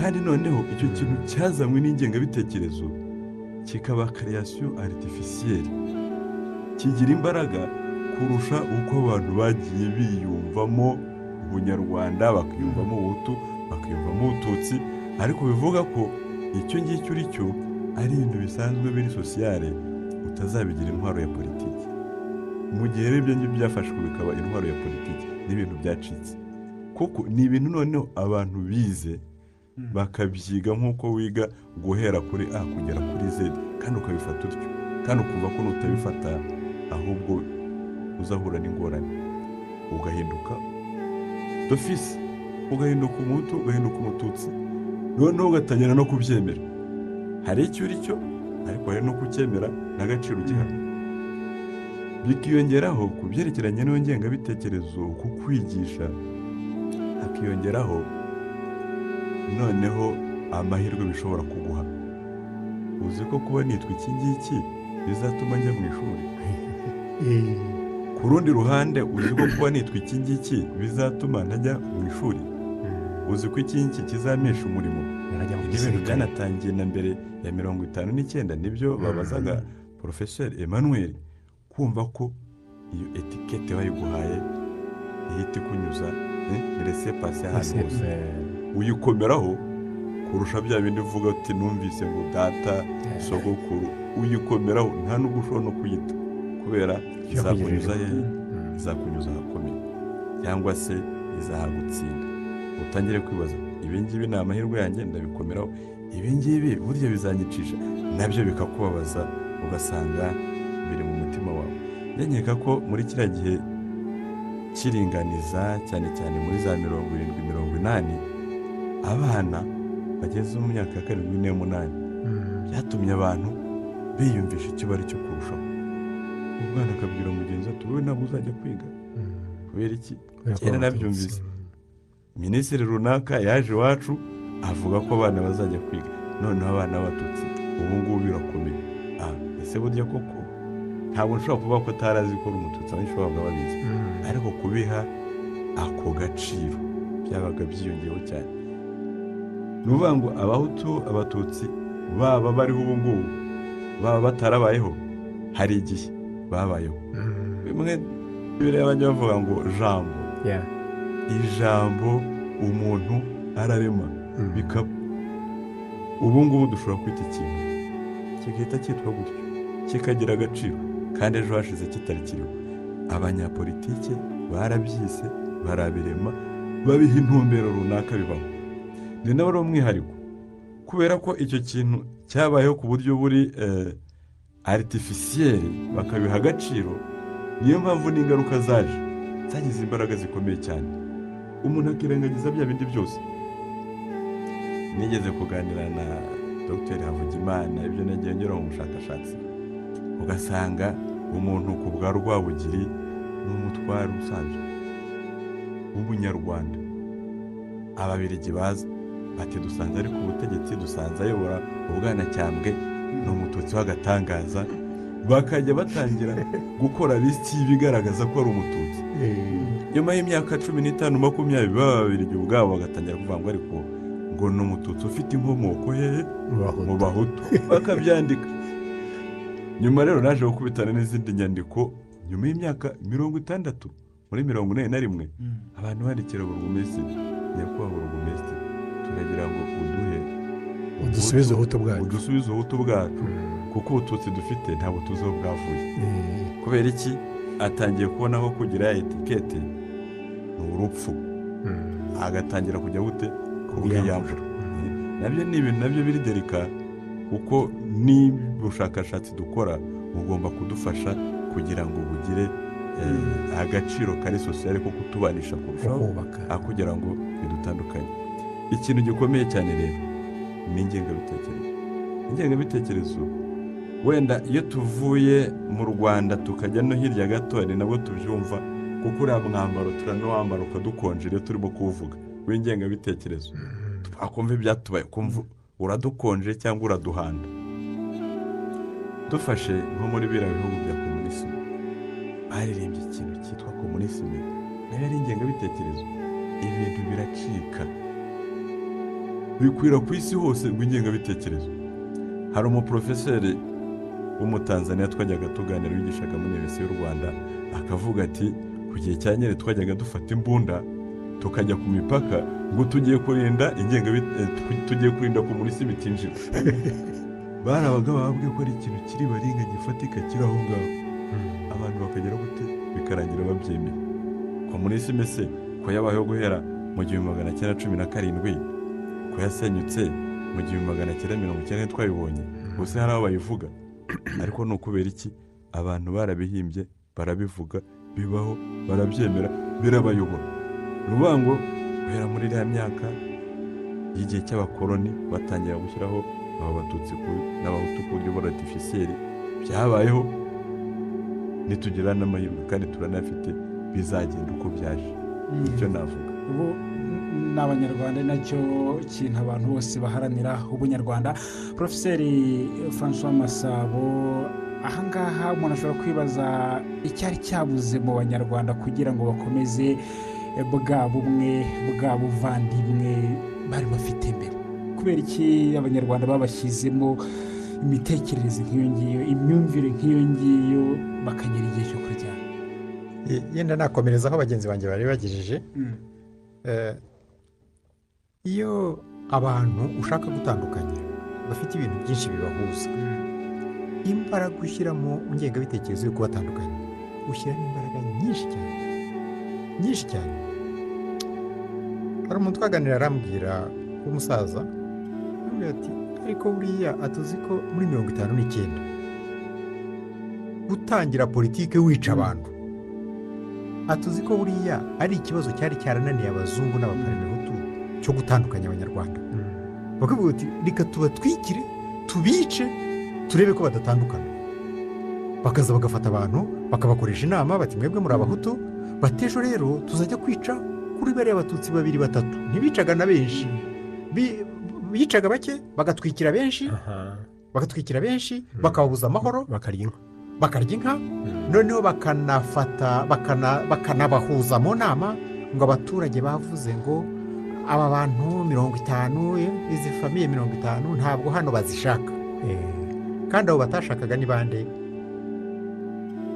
S1: kandi noneho icyo kintu cyazanywe n'ingengabitekerezo kikaba création artificielle, kigira imbaraga kurusha uko abantu bagiye biyumvamo ubunyarwanda, bakiyumvamo ubuhutu, bakiyumvamo ubututsi, ariko bivuga ko icyo ngicyo uri cyo ari ibintu bisanzwe biri sosiyale, utazabigira intwaro ya politiki. Mu gihe rero ibyo ngibyo byafashwe bikaba intwaro ya politiki, n'ibintu byacitse, kuko ni ibintu noneho abantu bize bakabyiga nk'uko wiga guhera kuri A kugera kuri Z, kandi ukabifata utyo, kandi ukumva ko nutabifata ahubwo uzahura n'ingorane, ugahinduka d'office, ugahinduka umuhutu, ugahinduka umututsi, noneho ugatangira no kubyemera. Hari icyo uri cyo, ariko hari no kucyemera n'agaciro gihari. Bikiyongeraho ku byerekeranye n'ingengabitekerezo, ku kwigisha hakiyongeraho noneho amahirwe bishobora kuguha. Uzi ko kuba nitwa iki ngiki bizatuma njya mu ishuri. Ku rundi ruhande uzi ko kuba nitwa iki ngiki bizatuma ntajya mu ishuri. Uzi ko iki ngiki kizampesha umurimo. Ibintu byanatangiye na mbere ya 59 nibyo babazaga Professeur Emmanuel, kumva ko iyo etikete bayiguhaye ihita ikunyuza laisser passer ahantu hose, uyikomeraho kurusha bya bindi uvuga uti numvise ngo data sogokuru, uyikomeraho nta nubwo ushobora no kuyita, kubera izakunyuza ahakomeye, cyangwa se izahagutsinda. Utangire kwibaza, ibi ngibi ni amahirwe yanjye, ndabikomeraho, ibi ngibi burya bizanyicisha, nabyo bikakubabaza, ugasanga biri mu mutima wawe. Nkeka ko muri kiriya gihe kiringaniza, cyane cyane muri za 70-80, abana bageze mu myaka ya 7-8 byatumye abantu biyumvisha icyo bari cyo kurushaho. Umwana akabwira mugenzi ati wowe ntabwo uzajya kwiga. Kubera iki? Kera nabyumvise minisitiri runaka yaje iwacu avuga ko abana bazajya kwiga, noneho abana b'abatutsi ubu ngubu birakomeye. Ese burya koko ntabwo nshobora kuvuga ko atarazi ko ari umututsi, abenshi babaga babizi, ariko kubiha ako gaciro byabaga byiyongeyeho cyane. Ni ukuvuga ngo abahutu, abatutsi baba bariho ubu ngubu, baba batarabayeho, hari igihe babayeho. Bimwe biriya bajya bavuga ngo ijambo umuntu ararema bikaba. Ubu ngubu dushobora kwita ikintu kigahita cyitwa gutyo, kikagira agaciro, kandi ejo hashize kitari kiriho. Abanyapolitike barabyise, barabirema, babiha intumbero runaka bibaho. Ni nawe ari umwihariko, kubera ko icyo kintu cyabayeho ku buryo buri artificiel, bakabiha agaciro. Niyo mpamvu n'ingaruka zagize imbaraga zikomeye cyane, umuntu akirengagiza bya bindi byose. Nigeze kuganira na Dr. Havugimana, ibyo nagiye ngera mu bushakashatsi, ugasanga umuntu ku bwa Rwabugiri ni umutware usanzwe w'umunyarwanda. Ababiligi baza bati dusanze ari ku butegetsi, dusanze ayobora Ubwanacyambwe, ni umututsi w'agatangaza. Bakajya batangira gukora lisiti y'ibigaragaza ko ari umututsi. Nyuma y'imyaka 15-20 b'ababiligi ubwabo bagatangira kuvuga ngo ariko ngo ni umututsi ufite inkomoko hehe mu Bahutu, bakabyandika. nyuma rero naje gukubitana n'izindi nyandiko nyuma y'imyaka 60 muri 41 abantu bandikira burugumesitiri, nyakubahwa burugumesitiri turagira ngo uduhe
S4: udusubize ubuhutu bwacu
S1: kuko ubututsi dufite ntabwo tuzi aho bwavuye. kubera iki? atangiye kubona ko kugira etikete ni urupfu, agatangira kujya gute kubwiyambura. nabyo ni ibintu nabyo biri derika, kuko n'ubushakashatsi dukora bugomba kudufasha kugira ngo bugire agaciro kari sosiyete ko kutubanisha kurushaho kugira ngo bidutandukanye. ikintu gikomeye cyane rero ni ingengabitekerezo. wenda iyo tuvuye mu Rwanda tukajya no hirya gato ni nabwo tubyumva, kuko uriya mwambaro turanawambara ukadukonje iyo turimo kuvuga w'ingengabitekerezo. akumva ibyatubaye, kumva uradukonje cyangwa uraduhanda. dufashe nko muri biriya bihugu bya komunisime, baririmbye ikintu cyitwa komunisime, nayo ari ingengabitekerezo. ibintu biracika bikwira ku isi hose rw'ingengabitekerezo. hari umuprofeseri w'umutanzaniya twajyaga tuganira wigishaga muri Universite y'u Rwanda, akavuga ati ku gihe cya Nyerere twajyaga dufata imbunda tukajya ku mipaka ngo tugiye kurinda tugiye kurinda komunisime itinjira. barabaga bababwiye ko ari ikintu kiri baringa gifatika kiri aho ngaho, abantu bakagera gute bikarangira babyemeye. komunisime se ko yabayeho guhera mu 1917, ko yasenyutse mu 1990 twabibonye, gusa hari aho bayivuga. ariko ni ukubera iki? abantu barabihimbye, barabivuga, bibaho, barabyemera, birabayobora. ni ukuvuga ngo guhera muri iriya myaka y'igihe cy'abakoloni batangira gushyiraho abatutsi n'abahutu ku buryo bw'aratifisiyeri, byabayeho nitugira n'amahirwe kandi turanafite, bizagenda uko byaje. icyo navuga
S2: ubu ni abanyarwanda, nacyo kintu abantu bose baharanira ubunyarwanda. Profeseri Francois Masabo, ahangaha umuntu ashobora kwibaza icyari cyabuze mu banyarwanda kugira ngo bakomeze bwa bumwe bwa buvandimwe bari bafite mbere. kubera iki abanyarwanda babashyizemo imitekerereze nk'iyo ngiyo, imyumvire nk'iyo ngiyo, bakagera igihe cyo kuryana?
S3: yenda nakomereza aho bagenzi banjye bari bagejeje. iyo abantu ushaka gutandukanya bafite ibintu byinshi bibahuza, imbaraga ushyiramo ngengabitekerezo yo kubatandukanya, ushyiramo imbaraga nyinshi cyane. hari umuntu twaganira arambwira w'umusaza, arambwira ati ariko buriya atuzi ko muri 59 gutangira politike wica abantu, atuzi ko buriya ari ikibazo cyari cyarananiye abazungu n'abaparmehutu cyo gutandukanya abanyarwanda. bakavuga ati reka tubatwikire, tubice, turebe ko badatandukana. bakaza bagafata abantu bakabakoresha inama, bati mwebwe muri abahutu, batejo rero tuzajya kwica kuri bariya abatutsi 2-3. ntibicaga na benshi, bicaga bake bagatwikira benshi, bakababuza amahoro, bakarya inka, noneho bakanabahuza mu nama ngo abaturage bavuze ngo aba bantu 50, izi famiye 50 ntabwo hano bazishaka. kandi abo batashakaga ni bande?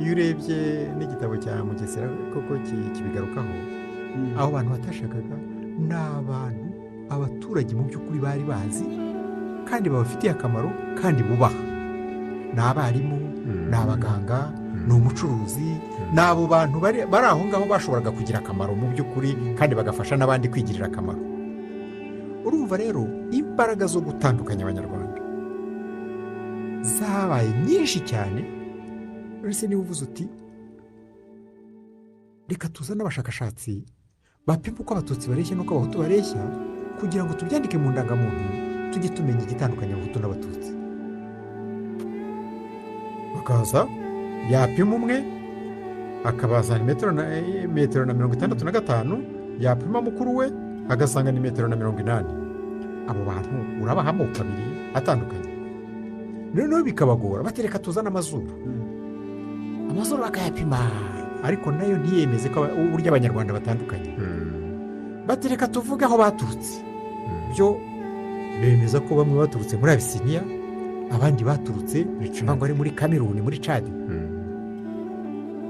S3: iyo urebye n'igitabo cya Mugesera koko kibigarukaho, abo bantu batashakaga ni abantu abaturage mu by'ukuri bari bazi kandi babafitiye akamaro kandi bubaha. ni abarimu, ni abaganga, ni umucuruzi, ni abo bantu bari aho ngaho bashoboraga kugira akamaro mu by'ukuri kandi bagafasha n'abandi kwigirira akamaro. urumva rero imbaraga zo gutandukanya abanyarwanda zabaye nyinshi cyane. uretse niba uvuze uti reka tuzane abashakashatsi bapima uko abatutsi bareshya n'uko abahutu bareshya, kugira ngo tubyandike mu ndangamuntu, tujye tumenya igitandukanya abahutu n'abatutsi. bakaza yapima umwe akabaza metero na 65, yapima mukuru we agasanga ni metero na 80. abo bantu urabaha amoko abiri atandukanye. noneho bikabagora, batereka tuzana amazuru bakayapima, ariko nayo ntiyemeze ko uburyo abanyarwanda batandukanye. batereka tuvuge aho baturutse, byo bemeza ko bamwe baturutse muri Abisiniya, abandi baturutse cyangwa ari muri Cameroon muri Chad.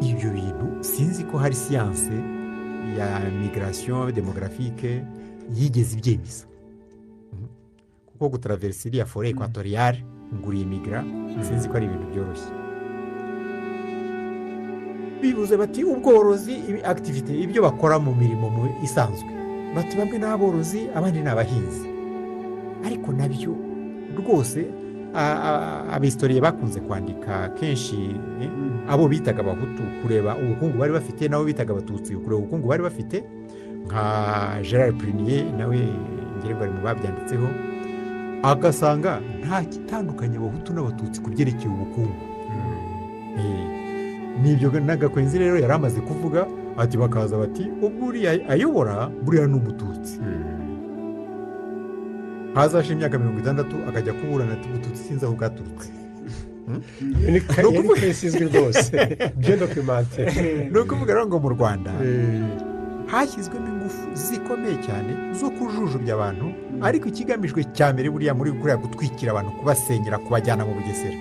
S3: Ibyo bintu sinzi ko hari siyanse ya migration demographique yigeze ibyemeza, kuko gutaraversa iriya fore ekwatoriyale nguriye migra sinzi ko ari ibintu byoroshye. Bibuze bati ubworozi activité ibyo bakora mu mirimo isanzwe, bati bamwe n'aborozi abandi n'abahinzi, ariko nabyo rwose abistoriye bakunze kwandika kenshi abo bitaga abahutu kureba ubukungu bari bafite, nabo bitaga abatutsi kureba ubukungu bari bafite, nka Gerard Prunier nawe ngire ngo ari mu babyanditseho, agasanga nta kitandukanye abahutu n'abatutsi ku byerekeye ubukungu. Nibyo n'agakwenzi rero yari amaze kuvuga ati, bakaza bati ubwo uriya ayobora buriya ni umututsi, hazashe imyaka 60 akajya kuburana ati ubututsi sinzi aho bwaturutse.
S4: Yari kesizwe rwose byo documente.
S3: Ni ukuvuga rero ngo mu Rwanda hashyizwemo ingufu zikomeye cyane zo kujujubya abantu, ariko ikigamijwe cya mbere buriya muri kuriya gutwikira abantu, kubasenyera, kubajyana mu bugesera,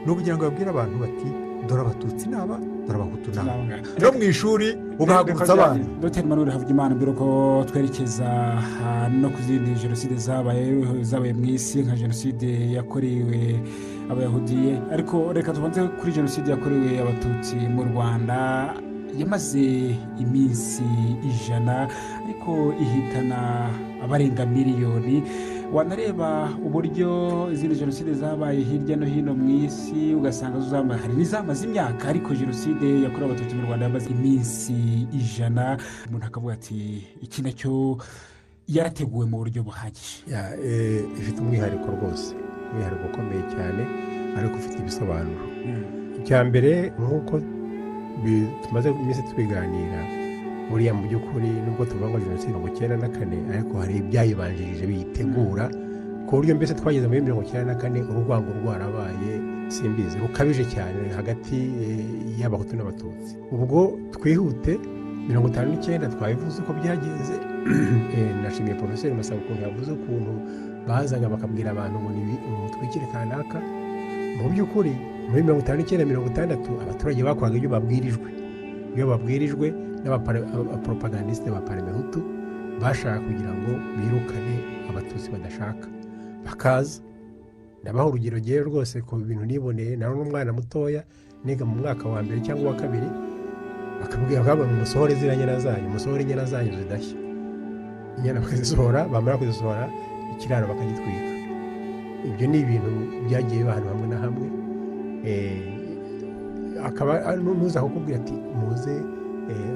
S3: ni ukugira ngo babwire abantu bati dore abatutsi n'aba, dore abahutu n'aba. No mu ishuri ugahagurutsa abana.
S2: Dr. Emmanuel Havugimana, mbere ko twerekeza no ku zindi jenoside zabaye mu isi nka jenoside yakorewe abayahudi, ariko reka tubanze kuri jenoside yakorewe abatutsi mu Rwanda. Yamaze iminsi 100 ariko ihitana abarenga miliyoni. Wanareba uburyo izindi jenoside zabaye hirya no hino mu isi, ugasanga hari n'izamaze imyaka, ariko jenoside yakorewe abatutsi mu Rwanda yamaze iminsi 100. Umuntu akavuga ati iki nacyo yarateguwe mu buryo buhagije.
S4: Ifite umwihariko rwose, umwihariko ukomeye cyane, ariko ufite ibisobanuro. Icya mbere nk'uko tumaze iminsi tubiganira, buriya mu by'ukuri nubwo tuvuga ngo jenoside 1994, ariko hari ibyayibanjirije biyitegura, ku buryo mbese twageze muri 1994 urwango rwarabaye simbizi rukabije cyane hagati y'abahutu n'abatutsi. Ubwo twihute 59 twabivuze ko byagenze. Nashimiye Professeur Masabo ukuntu yavuze ukuntu bazaga bakabwira abantu ngo nimutwikire kanaka. Mu by'ukuri muri 59-60 abaturage bakoraga iyo babwirijwe n'abapropagandiste ba Parmehutu bashaka kugira ngo birukane abatutsi badashaka, bakaza. Ndabaho urugero giye rwose ku bintu niboneye, nari n'umwana mutoya niga mu mwaka wa mbere cyangwa wa kabiri, bakabwira ko musohore ziranyana zanyu, musohore inyana zanyu zidashya. Inyana bakazisohora, bamara kuzisohora ikiraro bakagitwika. Ibyo ni ibintu byagiye ahantu hamwe na hamwe. Akaba nuza kukubwira ati muze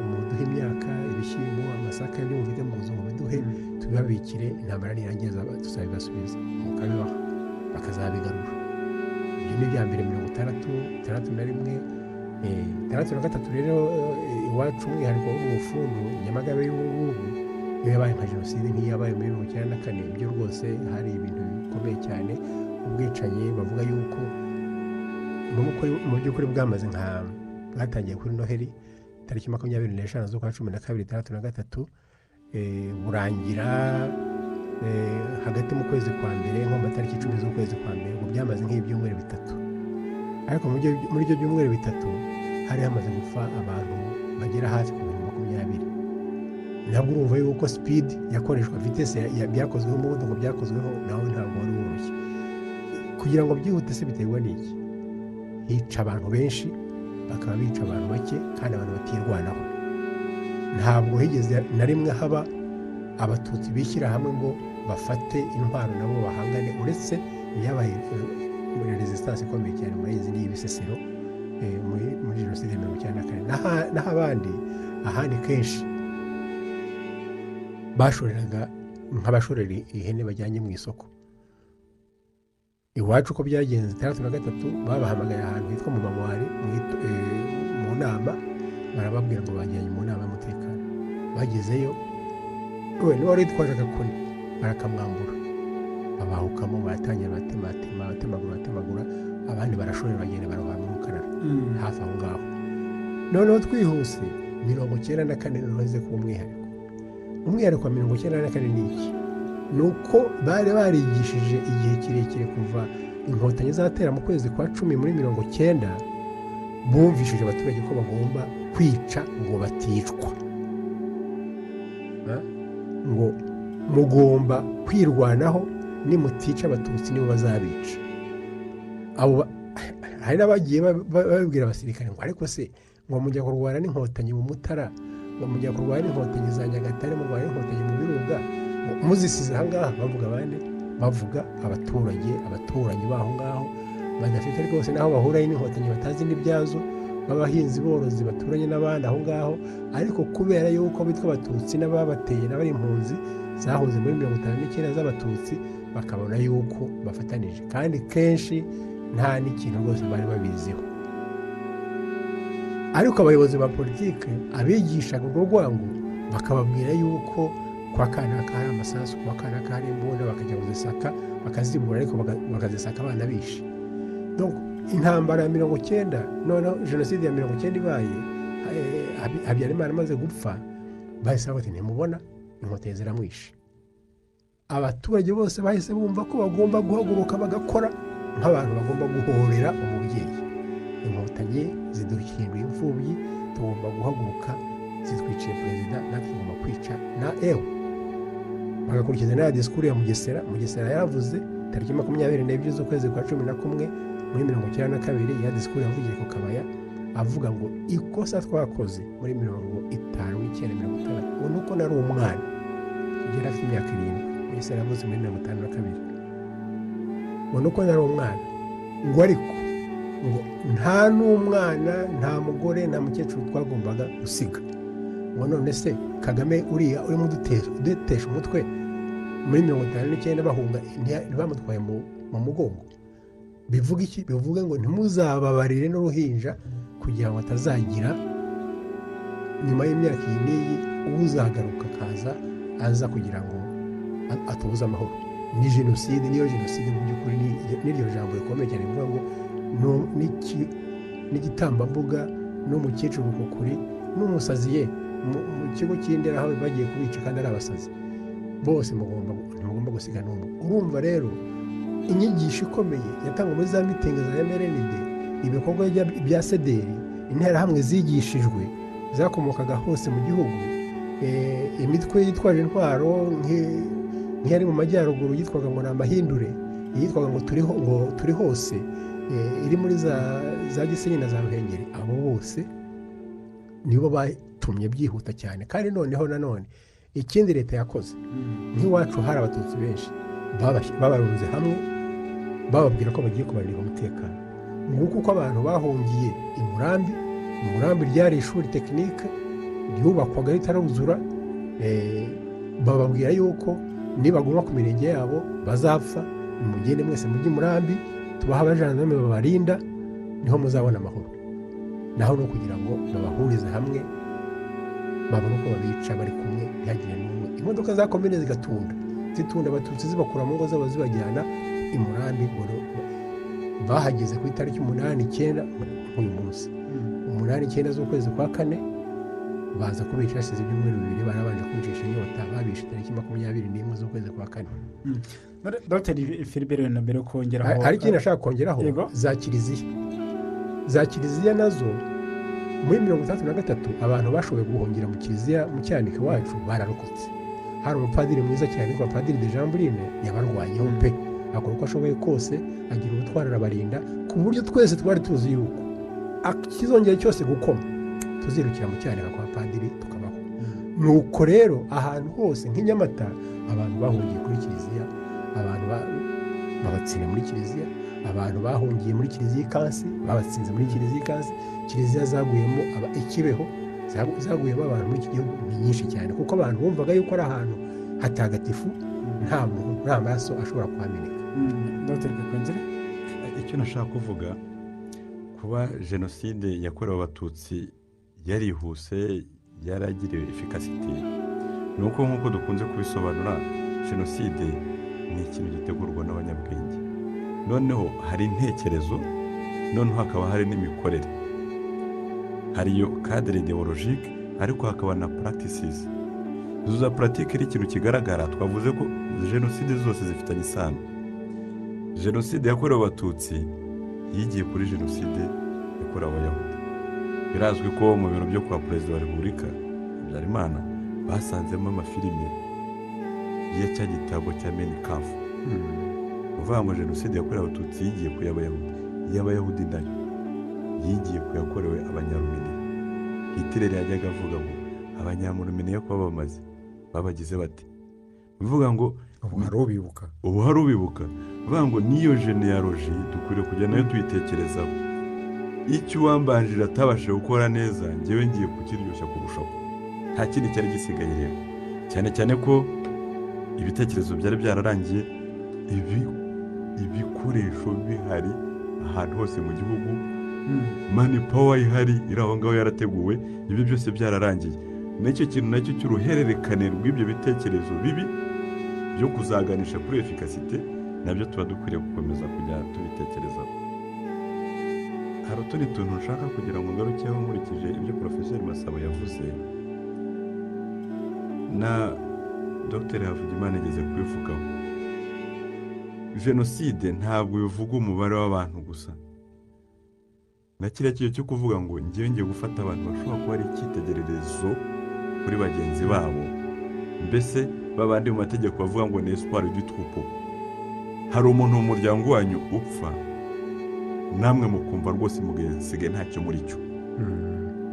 S4: muduhe imyaka, ibishyimbo, amasaka, ibyo mufite mu nzu mubiduhe tubibabikire, intambara nirangiza tuzabibasubiza, mukabibaha bakazabigarura. Ibyo ni ibya mbere 1961. 1963 rero iwacu umwihariko w'ubufundu Nyamagabe y'ubugugu iyo yabaye nka jenoside nk'iyabaye muri 1994. Ibyo rwose hari ibintu bikomeye cyane. Ubwicanyi bavuga yuko mu by'ukuri bwamaze bwatangiye kuri Noheli tariki 25 z'ukwa 12 1963, burangira hagati mu kwezi kwa mbere nko mu matariki 10 z'ukwezi kwa mbere, ngo byamaze nk'ibyumweru 3. Ariko muri ibyo byumweru 3 hari hamaze gupfa abantu bagera hafi ku 20. Ntabwo urumva yuko speed yakoreshwa, vitesse byakozweho, umuvuduko byakozweho nawe ntabwo wari woroshye. Kugira ngo byihute se biterwa n'iki? Hica abantu benshi, bakaba bica abantu bake kandi abantu batirwanaho. Ntabwo higeze na rimwe haba abatutsi bishyira hamwe ngo bafate intwaro nabo bahangane, uretse yabaye muri resistance ikomeye cyane muri izi n'ibisesero muri jenoside 1994. Naho abandi ahandi kenshi bashoreraga nk'abashorera ihene bajyanye mu isoko. Iwacu uko byagenze 1963 babahamagaye ahantu hitwa mu Mamwari mu nama, barababwira ngo bajyanye mu nama y'umutekano. Bagezeyo niwe wari yitwaje agakoni, barakamwambura, babahukamo, baratangira batemagura, abandi barashorera bagenda barohama mu Kanara hafi aho ngaho. Noneho twihuse 1994 ruheze ku umwihariko wa 1994 ni iki? Nuko bari barigishije igihe kirekire kuva inkotanyi zatera mu kwezi kwa 10 muri 1990 bumvishije abaturage ko bagomba kwica ngo baticwa, ngo mugomba kwirwanaho nimutica abatutsi nibo bazabica. Hari n'abagiye babibwira abasirikare ngo ariko se ngo mujya kurwana n'inkotanyi mu Mutara, ngo mujya kurwana n'inkotanyi za Nyagatare, mu rwanda n'inkotanyi mu Birunga, muzisize aha ngaha. Bavuga abandi, bavuga abaturanyi baho ngaho badafite rwose n'aho bahuraye n'inkotanyi, batazi n'ibyazo, b'abahinzi borozi baturanye n'abandi aho ngaho, ariko kubera yuko bitwa abatutsi n'ababateye n'abari impunzi zahoze muri 59 z'abatutsi, bakabona yuko bafatanije, kandi kenshi nta n'ikintu rwose bari babiziho. Ariko abayobozi ba politike abigishaga urwo rwango bakababwira yuko kwa kanaka hari amasasu, kwa kanaka hari imbunda, bakajya kuzisaka bakazibura, ariko bakazisaka abana bishe. Donc intambara ya 1990, noneho jenoside ya 1990 ibaye, Habyarimana amaze gupfa, bahise bati ntimubona inkotanyi ziramwishe. Abaturage bose bahise bumva ko bagomba guhaguruka bagakora nk'abantu bagomba guhorera umubyeyi. Inkotanyi ziduhinduye imfubyi, tugomba guhaguruka, zitwiciye perezida, natwe tugomba kwica na ewe. Bagakurikiza na disikuru ya Mugesera yavuze tariki 22 z'ukwezi kwa 11 muri 1992, ya disikuru yavugiye ku Kabaya avuga ngo ikosa twakoze muri 1959 ngo nuko nari umwana ugera afite imyaka 7. Mugesera yavuze muri 1952 ngo nuko nari umwana, ngo ariko ngo nta n'umwana, nta mugore, nta mukecuru twagombaga gusiga. Ngo none se Kagame uriya urimo dutesha umutwe muri 1959 bahunga ntibamutwaye mu mugongo, bivuga iki? Bivuga ngo ntimuzababarire n'uruhinja kugira ngo atazagira nyuma y'imyaka iyi n'iyi uzagaruka akaza aza kugira ngo atubuze amahoro. Ni jenoside, niyo jenoside mu by'ukuri, n'iryo jambo rikomeye cyane rivuga ngo n'igitambambuga n'umukecuru kukuri n'umusazi ye mu kigo cy'indera aho bagiye kubica kandi ari abasazi bose, mugomba gusiga n'umwe. Urumva rero inyigisho ikomeye yatangwa muri za mitingi za MRND, ibikorwa bya sederi, interahamwe zigishijwe zakomokaga hose mu gihugu, imitwe yitwaje intwaro nk'iyari mu majyaruguru yitwaga ngo ni amahindure, yitwaga ngo turi hose, iri muri za Gisenyi na za Ruhengeri, abo bose nibo batumye byihuta cyane. Kandi noneho nanone ikindi leta yakoze, nk'iwacu hari abatutsi benshi, babarunze hamwe bababwira ko bagiye kubarira umutekano. Nguko uko abantu bahungiye i Murambi ryari ishuri tekinike ryubakwaga ritaruzura, bababwira yuko nibaguma ku mirenge yabo bazapfa, mugende mwese mujye i Murambi, tubaha abajandarume babarinda, niho muzabona amahoro. Naho no kugira ngo babahurize hamwe, babone uko babica bari kumwe, ntihagire n'umwe. Imodoka za komine zitunda abatutsi zibakura mu ngo zabo zibajyana i Murambi. Bahageze ku itariki 8/9 uyu munsi 8/9 z'ukwezi kwa 4, baza kubica hasize ibyumweru 2, barabanje kubicisha inyota, babishe tariki 21 z'ukwezi kwa 4.
S2: Dr. Philibert na mbere kongeraho
S4: hari ikintu nashaka kongeraho, za kiliziya nazo muri 1963 abantu bashoboye guhungira mu kiliziya mu Cyanika iwacu bararokotse. Hari umupadiri mwiza cyane witwa Padiri de Jean Brine, yabarwanyeho pe, akora uko ashoboye kose, agira ubutwari arabarinda, ku buryo twese twari tuzi yuko akizongera cyose gukoma tuzirukira mu Cyanika kwa Padiri tukabaho. Nuko rero ahantu hose nk'Inyamata abantu bahungiye kuri kiliziya, abantu babatsinze muri kiliziya, abantu bahungiye muri kiliziya Ikansi babatsinze muri kiliziya Ikansi, kiliziya zaguyemo Ikibeho zaguyemo abantu muri iki gihugu ni nyinshi cyane, kuko abantu bumvaga yuko ari ahantu hatagatifu, nta maraso ashobora kuhameneka.
S2: Dr. Gakwenzera,
S1: icyo nashaka kuvuga, kuba jenoside yakorewe abatutsi yarihuse, yaragiriwe efikasite, ni uko nk'uko dukunze kubisobanura, jenoside ni ikintu gitegurwa n'abanyabwenge, noneho hari intekerezo, noneho hakaba hari n'imikorere, hari iyo cadre ideologique, ariko hakaba na practices. Izo za pratique ari ikintu kigaragara, twavuze ko jenoside zose zifitanye isano. jenoside yakorewe abatutsi yigiye kuri jenoside yakorewe abayahudi. birazwi ko mu biro byo kwa perezida wa repubulika Habyarimana basanzemo amafilime ya cya gitabo cya Mein Kampf. uvuga ngo jenoside yakorewe abatutsi yigiye ku y'abayahudi, iy'abayahudi nayo yigiye ku yakorewe abanyarumeniya. Hitler yajyaga avuga ngo abanyamurumeniya ko babamaze babagize bati, bivuga ngo
S3: ubu hari ubibuka.
S1: bivuga ngo n'iyo genealogy dukwiriye kujya nayo tuyitekerezaho. icyo uwambanjira atabashije gukora neza njyewe ngiye kukiryoshya kurushaho. nta kindi cyari gisigaye rero, cyane cyane ko ibitekerezo byari byararangiye, ibikoresho bihari ahantu hose mu gihugu, mani pawa ihari iri aho ngaho yarateguwe, ibyo byose byararangiye. n'icyo kintu nacyo cy'uruhererekane rw'ibyo bitekerezo bibi byo kuzaganisha kuri efikasite nabyo tuba dukwiriye gukomeza kujya tubitekerezaho. hari utundi tuntu nshaka kugira ngo ngarukeho nkurikije ibyo Porofeseri Masabo yavuze na Dr Havugimana yageze kubivugaho. jenoside ntabwo bivuga umubare w'abantu gusa, na kiriya kintu cyo kuvuga ngo ngiye gufata abantu bashobora kuba ari icyitegererezo kuri bagenzi babo, mbese babandi mu mategeko bavuga ngo ni espoir du troupeau. hari umuntu mu muryango wanyu upfa, namwe mukumva rwose mugasigaye ntacyo muri cyo,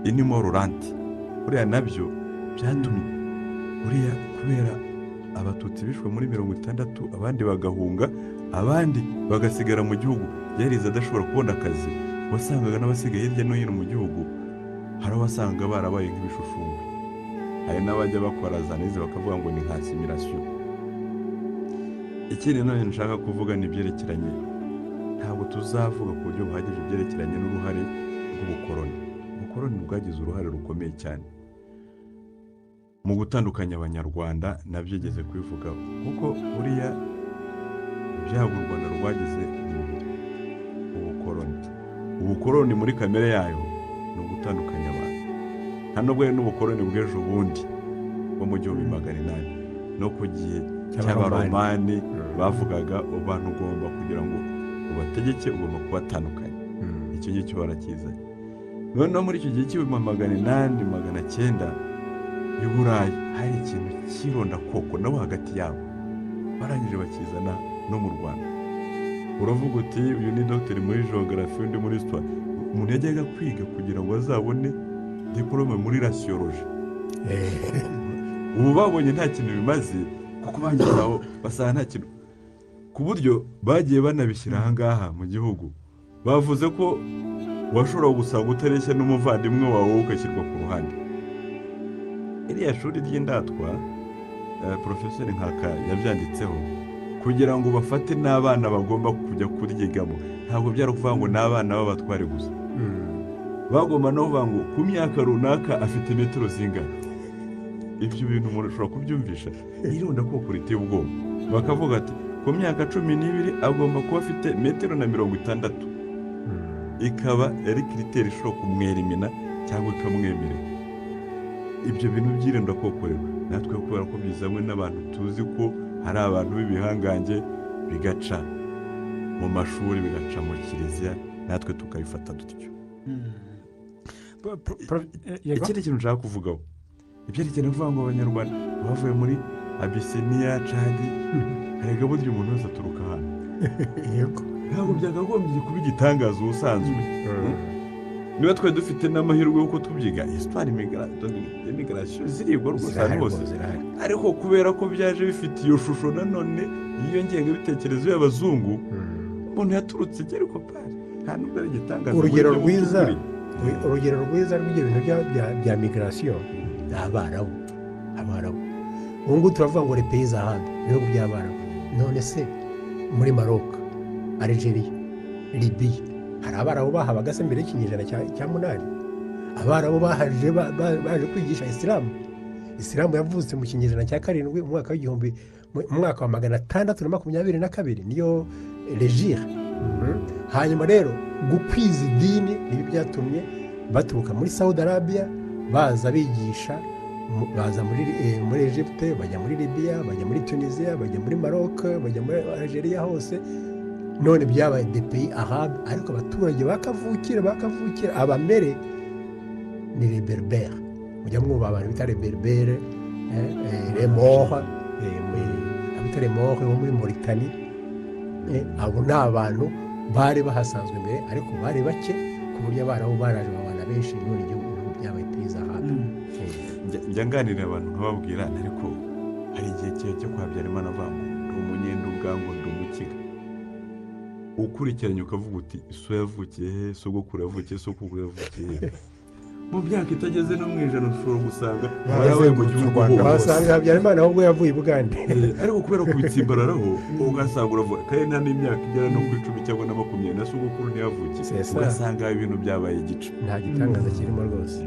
S1: inimororante. buriya nabyo byatumye buriya kubera abatutsi bishwe muri 60 abandi bagahunga, abandi bagasigara mu gihugu yarize adashobora kubona akazi, wasangaga n'abasigaye hirya no hino mu gihugu hari abasanga barabaye nk'ibishushungu. hari n'abajya bakora zanize bakavuga ngo ni nka simulation. ikindi none nshaka kuvuga ni ibyerekeranye, ntabwo tuzavuga ku buryo buhagije ibyerekeranye n'uruhare rw'ubukoroni. ubukoroni bwagize uruhare rukomeye cyane mu gutandukanya abanyarwanda, nabyigeze kubivuga kuko buriya ibyago u Rwanda rwagize ni ubukoroni muri kamere yayo ni ugutandukanya abantu. nta nubwo ari n'ubukoroni bw'ejo bundi bwo mu 1800 no ku gihe cy'abaromani bavugaga abantu ugomba kugira ngo ubategeke ugomba kubatandukanya. icyo gihe cyo barakizanye. noneho muri icyo gihe cy'1800 i Burayi hari ikintu cy'irondakoko nabo hagati yabo, barangije bakizana no mu Rwanda. uravuga uti uyu ni dogiteri muri geography, undi muri histoire. umuntu yajyaga kwiga kugira ngo azabone diplome muri rasioloji. ubu babonye nta kintu bimaze, kuko bageze aho basanga nta kintu, ku buryo bagiye banabishyira aha ngaha mu gihugu. bavuze ko washobora gusanga utareshya n'umuvandimwe wawe ugashyirwa ku ruhande. iriya shuri ry'indatwa Porofeseri Nkaka yabyanditseho kugira ngo bafate n'abana bagomba kujya kuryigamo. ntabwo byari ukuvuga ngo ni abana b'abatware gusa, bagomba no kuvuga ngo ku myaka runaka afite metero zingana. ibyo bintu umuntu ashobora kubyumvisha, irondakoko riteye ubwoba. bakavuga ati ku myaka 12 agomba kuba afite metero na 60, ikaba ari kiriteri ishobora kumwerimina cyangwa ikamwemerera. ibyo bintu by'irondakoko rero natwe kubera ko bizanywe n'abantu tuzi ko hari abantu b'ibihangange, bigaca mu mashuri, bigaca mu kiliziya, natwe tukabifata dutyo. ikindi kintu nshaka kuvugaho, ibyerekeye kuvuga ngo abanyarwanda bavuye muri Abisiniya, Cadi, harega burya umuntu wese aturuka hano. ntabwo byakagombye kuba igitangaza ubusanzwe. niba twari dufite n'amahirwe y'uko tubyiga histoire immigration ziribwa rwose ahantu hose, ariko kubera ko byaje bifite iyo shusho nanone iyo ngengabitekerezo y'abazungu, umuntu yaturutse igera ko pari nta nubwo ari igitangaza.
S4: urugero rwiza rw'ibyo bintu bya migration ni Abarabu. ubu ngubu turavuga ngo repeyeze ahandi ibihugu by'Abarabu. none se muri Maroc, Algeria, Libya hari Abarabu bahabaga se mbere y'ikinyejana cya 8? Abarabu baje kwigisha Isilamu yavutse mu kinyejana cya 7 mu mwaka w'igihumbi, mu mwaka wa 622 niyo regire. hanyuma rero gukwiza idini nibi byatumye baturuka muri Saudi Arabia baza bigisha, baza muri Egypte, bajya muri Libya, bajya muri Tunisia, bajya muri Maroc, bajya muri Algeria, hose none byabaye depeyi arabe ariko abaturage bakavukira abamere ni les berbere mujya mwumva abantu bita les berbere les morts abita les morts bo muri Mauritanie abo ni abantu bari bahasanzwe mbere ariko bari bake ku buryo abarabu baraje babana benshi none igihugu byabaye pays arabe
S1: njya nganira abantu nkababwira ariko hari igihe cyo kwa Habyarimana avuga ngo ndi umunyenduga ngo ndi umukiga ukurikiranye ukavuga uti so yavukiye he sogokuru yavukiye sokuru yavukiye he mu myaka itageze no mu ijana ushobora gusanga barabaye mu gihugu
S4: wasanga Habyarimana ahubwo yavuye i Bugande
S1: ariko kubera kubitsimbararaho ugasanga uravuga kandi nta n'imyaka igera no ku 10 cyangwa na 20 na sogokuru ntiyavukiye ugasanga ibintu byabaye igice
S4: nta gitangaza kirimo rwose